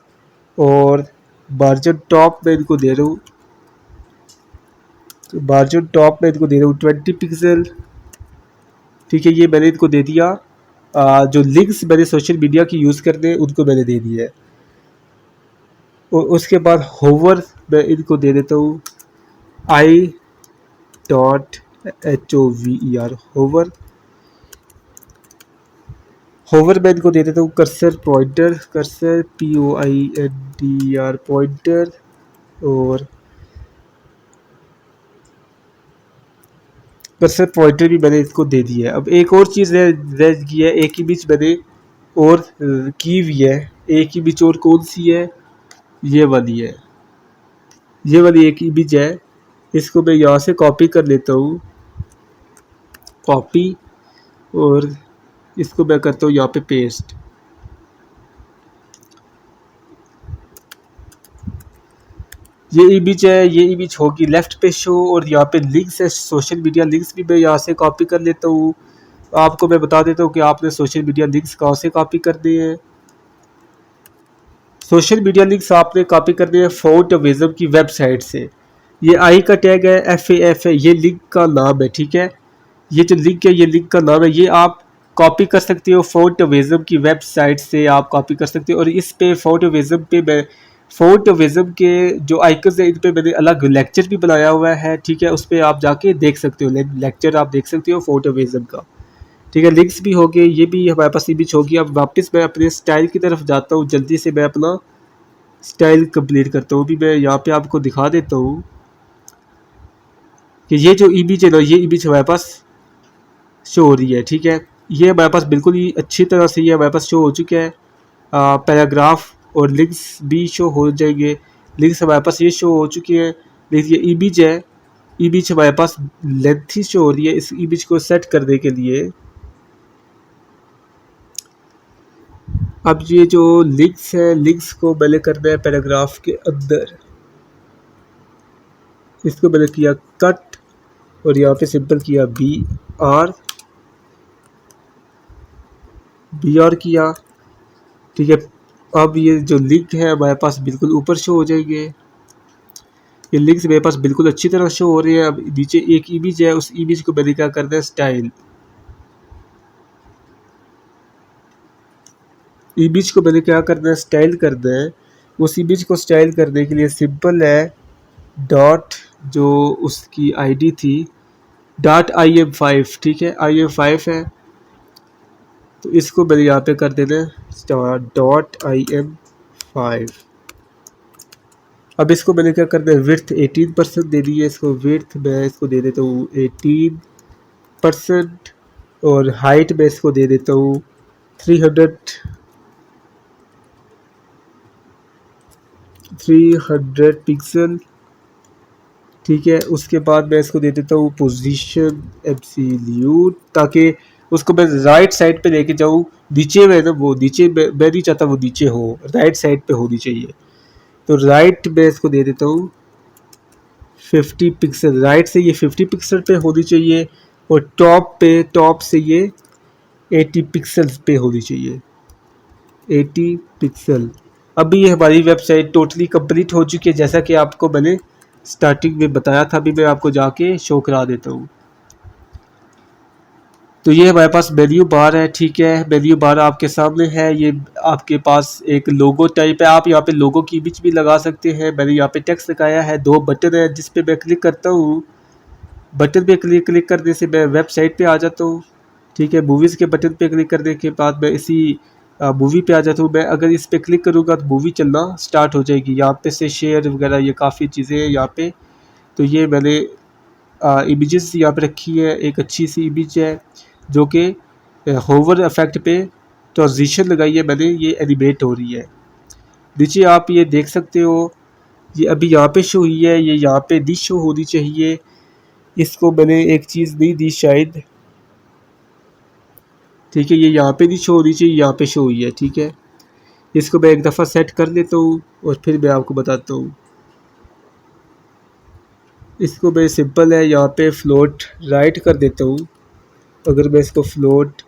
और मार्जिन टॉप में इनको दे रहा हूँ, मार्जिन टॉप में इनको दे रहा हूँ 20 पिक्सल। ठीक है, ये मैंने इनको दे दिया। जो लिंक्स मैंने सोशल मीडिया की यूज़ करने उनको मैंने दे दिया है। और उसके बाद होवर मैं इनको दे देता हूँ I.HOVER, होवर। होवर मैं इनको दे देता हूँ cursor pointer, cursor POINTER pointer, और कर्सर पॉइंटर भी मैंने इसको दे दिया है। अब एक और चीज़ रह रह गई है, एक ही बीच मैंने और की हुई है। एक ही बीच और कौन सी है, ये वाली है, ये वाली एक इमेज है। इसको मैं यहाँ से कॉपी कर लेता हूँ, कॉपी, और इसको मैं करता हूँ यहाँ पे पेस्ट। ये इमेज है, ये इमेज होगी लेफ्ट पे शो, और यहाँ पे लिंक्स है, सोशल मीडिया लिंक्स भी मैं यहाँ से कॉपी कर लेता हूँ। आपको मैं बता देता हूँ कि आपने सोशल मीडिया लिंक्स कहाँ से कॉपी करने हैं। सोशल मीडिया लिंक्स आपने कॉपी करने हैं फोटोविज्म की वेबसाइट से। ये आई का टैग है, FAF है, ये लिंक का नाम है, ठीक है। ये जो लिंक है, ये लिंक का नाम है, ये आप कॉपी कर सकते हो फोटोविज्म की वेबसाइट से, आप कॉपी कर सकते हो। और इस पे फोटोविज्म पे मैं फोटोविज्म के जो आइकन्स है इन पे मैंने अलग लेक्चर भी बनाया हुआ है, ठीक है। उस पर आप जाके देख सकते हो, लेक्चर आप देख सकते हो फोटोविज्म का, ठीक है। लिंक्स भी हो गए, ये भी हमारे पास इमेज होगी। अब वापस मैं अपने स्टाइल की तरफ जाता हूँ, जल्दी से मैं अपना स्टाइल कंप्लीट करता हूँ। अभी मैं यहाँ पे आपको दिखा देता हूँ कि ये जो इमेज है ना, ये इमेज हमारे पास शो हो रही है, ठीक है। ये हमारे पास बिल्कुल ही अच्छी तरह से ये हमारे पास शो हो चुका है। पैराग्राफ और लिंक्स भी शो हो जाएंगे। लिंक्स हमारे पास ये शो हो चुकी है, लेकिन ये इमेज है, इमेज हमारे पास लेंथ ही शो हो रही है। इस इमेज को सेट करने के लिए अब ये जो लिंक्स है, लिंक्स को मैंने करना है पैराग्राफ के अंदर। इसको मैंने किया कट, और यहाँ पे सिंपल किया BR किया, ठीक है। अब ये जो लिंक है हमारे पास बिल्कुल ऊपर शो हो जाएंगे। ये लिंक्स मेरे पास बिल्कुल अच्छी तरह शो हो रही है। अब नीचे एक इमेज है, उस इमेज को मैंने क्या करना है, स्टाइल, इमेज को मैंने क्या करना है, स्टाइल करना है। उस इमेज को स्टाइल करने के लिए सिंपल है, डॉट जो उसकी आईडी थी .im5, ठीक है, IM5 है, तो इसको मैंने यहाँ पे कर देना है .im5। अब इसको मैंने क्या करना है, विड्थ 18% दे दी है। इसको विड्थ मैं इसको दे देता हूँ 18%, और हाइट में इसको दे देता हूँ 300 पिक्सल, ठीक है। उसके बाद मैं इसको दे देता हूँ पोजीशन एब्सोल्यूट, ताकि उसको मैं राइट साइड पे लेके जाऊँ। नीचे में ना, वो नीचे मैं नहीं चाहता वो नीचे हो, राइट साइड पे होनी चाहिए। तो राइट में इसको दे देता हूँ 50 पिक्सल, राइट से ये 50 पिक्सल पे होनी चाहिए, और टॉप से ये 80 पिक्सल्स पे होनी चाहिए, 80 पिक्सल। अभी ये हमारी वेबसाइट टोटली कंप्लीट हो चुकी है, जैसा कि आपको मैंने स्टार्टिंग में बताया था। अभी मैं आपको जाके शो करा देता हूँ। तो ये हमारे पास मेन्यू बार है, ठीक है। मेन्यू बार आपके सामने है, ये आपके पास एक लोगो टाइप है। आप यहाँ पे लोगो की इमेज भी लगा सकते हैं। मैंने यहाँ पे टेक्स्ट लगाया है, 2 बटन है जिस पे मैं क्लिक करता हूँ। बटन पे क्लिक करने से मैं वेबसाइट पे आ जाता हूँ, ठीक है। मूवीज़ के बटन पे क्लिक करने के बाद मैं इसी मूवी पे आ जाता हूँ। मैं अगर इस पे क्लिक करूँगा तो मूवी चलना स्टार्ट हो जाएगी। यहाँ पे से शेयर वगैरह ये काफ़ी चीज़ें हैं यहाँ पे। तो ये मैंने इमेजेस यहाँ पे रखी है। एक अच्छी सी इमेज है जो कि होवर इफेक्ट पे ट्रांजिशन लगाई है मैंने, ये एनिमेट हो रही है। नीचे आप ये देख सकते हो, ये अभी यहाँ पे शो हुई है, ये यहाँ पे दी शो होनी चाहिए। इसको मैंने एक चीज़ नहीं दी शायद, ठीक है। ये यहाँ पे नहीं शो होनी चाहिए, यहाँ पे शो हुई है, ठीक है। इसको मैं एक दफ़ा सेट कर लेता हूँ और फिर मैं आपको बताता हूँ। इसको मैं सिंपल है यहाँ पे फ्लोट राइट कर देता हूँ। अगर मैं इसको फ्लोट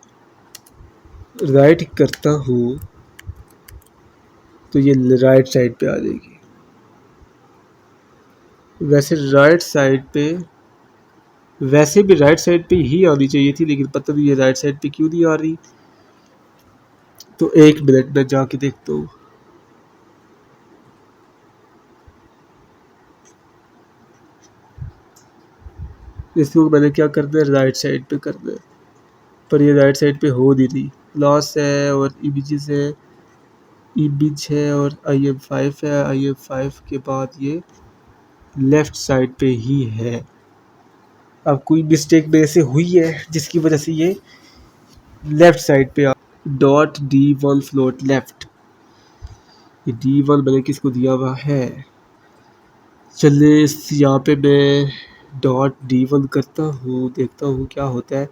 राइट करता हूँ तो ये राइट साइड पे आ जाएगी। वैसे भी राइट साइड पे ही आनी चाहिए थी, लेकिन पता नहीं ये राइट साइड पे क्यों नहीं आ रही। तो 1 मिनट में जाके देखता हूँ। इसको मैंने क्या करना है, राइट साइड पे करना है, पर ये राइट साइड पे हो नहीं रही। क्लास है और इमेजेस है, इमेज है और IM5 है। IM5 के बाद ये लेफ़्ट साइड पे ही है। अब कोई मिस्टेक मेरे से हुई है जिसकी वजह से ये लेफ़्ट साइड पे .D1 फ्लोट लेफ़्ट, ये D1 मैंने किसको दिया हुआ है। चलिए इस यहाँ पे मैं .D1 करता हूँ, देखता हूँ क्या होता है।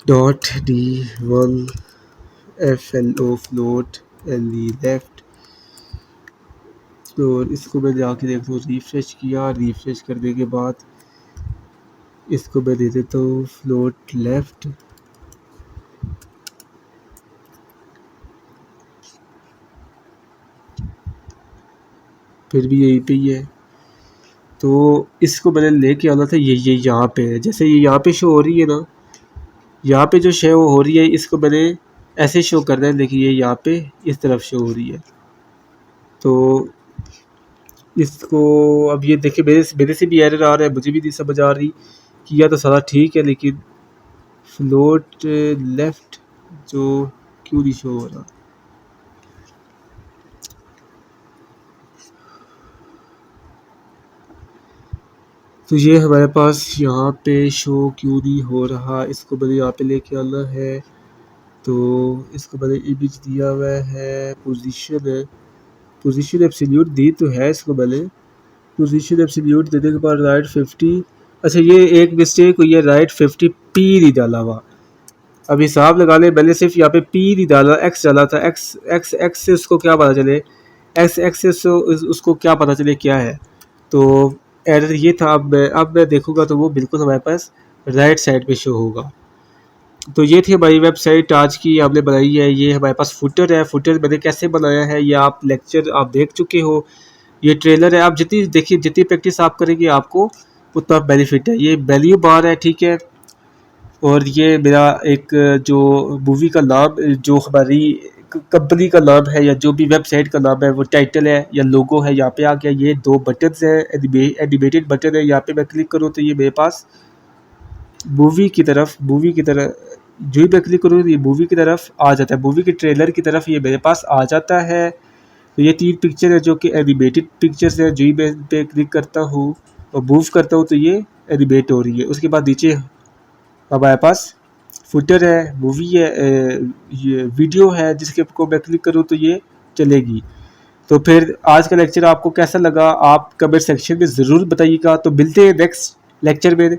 .D1 FLO float LE left, तो इसको मैं जाके देखता हूँ। रिफ्रेश किया, रिफ्रेश करने के बाद इसको मैं दे देता हूँ फ्लोट लेफ़्ट। फिर भी यहीं पे ही है, तो इसको मैंने लेके आना था। ये यहाँ पे है, जैसे ये यहाँ पे शो हो रही है ना, यहाँ पे जो शो हो रही है इसको मैंने ऐसे शो करना है। देखिए ये यहाँ पे इस तरफ शो हो रही है, तो इसको अब ये देखिए मेरे से भी एरर आ रहा है, मुझे भी नहीं समझ आ रही कि या तो सारा ठीक है लेकिन फ्लोट लेफ़्ट जो क्यों नहीं शो हो रहा। तो ये हमारे पास यहाँ पे शो क्यों नहीं हो रहा, इसको मैंने यहाँ पे लेके आना है। तो इसको मैंने इमेज दिया हुआ है, पोजीशन है, पोजीशन एब्सोल्यूट दी तो है इसको मैंने। पोजीशन एब्सोल्यूट देने के बाद राइट 50, अच्छा ये एक मिस्टेक हुई है, राइट 50 P नहीं डाला हुआ। अब हिसाब लगा ले, मैंने सिर्फ यहाँ पे P नहीं डाला, X डाला था। X से उसको क्या पता चले, X से उसको क्या पता चले क्या है। तो एरर ये था। अब मैं देखूँगा तो वो बिल्कुल हमारे पास राइट साइड पे शो होगा। तो ये थी हमारी वेबसाइट आज की, हमने बनाई है। ये हमारे पास फुटर है, फुटर मैंने कैसे बनाया है ये आप लेक्चर आप देख चुके हो। ये ट्रेलर है, आप जितनी देखिए जितनी प्रैक्टिस आप करेंगे आपको उतना बेनिफिट है। ये वैल्यू बार है, ठीक है। और ये मेरा एक जो मूवी का नाम, जो हमारी कंपनी का नाम है या जो भी वेबसाइट का नाम है वो टाइटल है या लोगो है, यहाँ पे आ गया। ये दो बटन्स हैं, एनिमेटेड बटन है। यहाँ पे मैं क्लिक करूँ तो ये मेरे पास मूवी की तरफ जो ही मैं क्लिक करूँ ये मूवी की तरफ आ जाता है, मूवी के ट्रेलर की तरफ ये मेरे पास आ जाता है। तो ये 3 पिक्चर है जो कि एनिमेटेड पिक्चर्स है। जो ही मैं पे क्लिक करता हूँ और मूव करता हूँ तो ये एनिमेट हो रही है। उसके बाद नीचे हमारे पास फुटर है, मूवी है, ये वीडियो है, जिसके को मैं क्लिक करूँ तो ये चलेगी। तो फिर आज का लेक्चर आपको कैसा लगा आप कमेंट सेक्शन में ज़रूर बताइएगा। तो मिलते हैं नेक्स्ट लेक्चर में।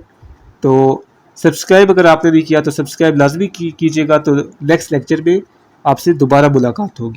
तो सब्सक्राइब अगर आपने नहीं किया तो सब्सक्राइब लाजमी कीजिएगा। तो नेक्स्ट लेक्चर में आपसे दोबारा मुलाकात होगी।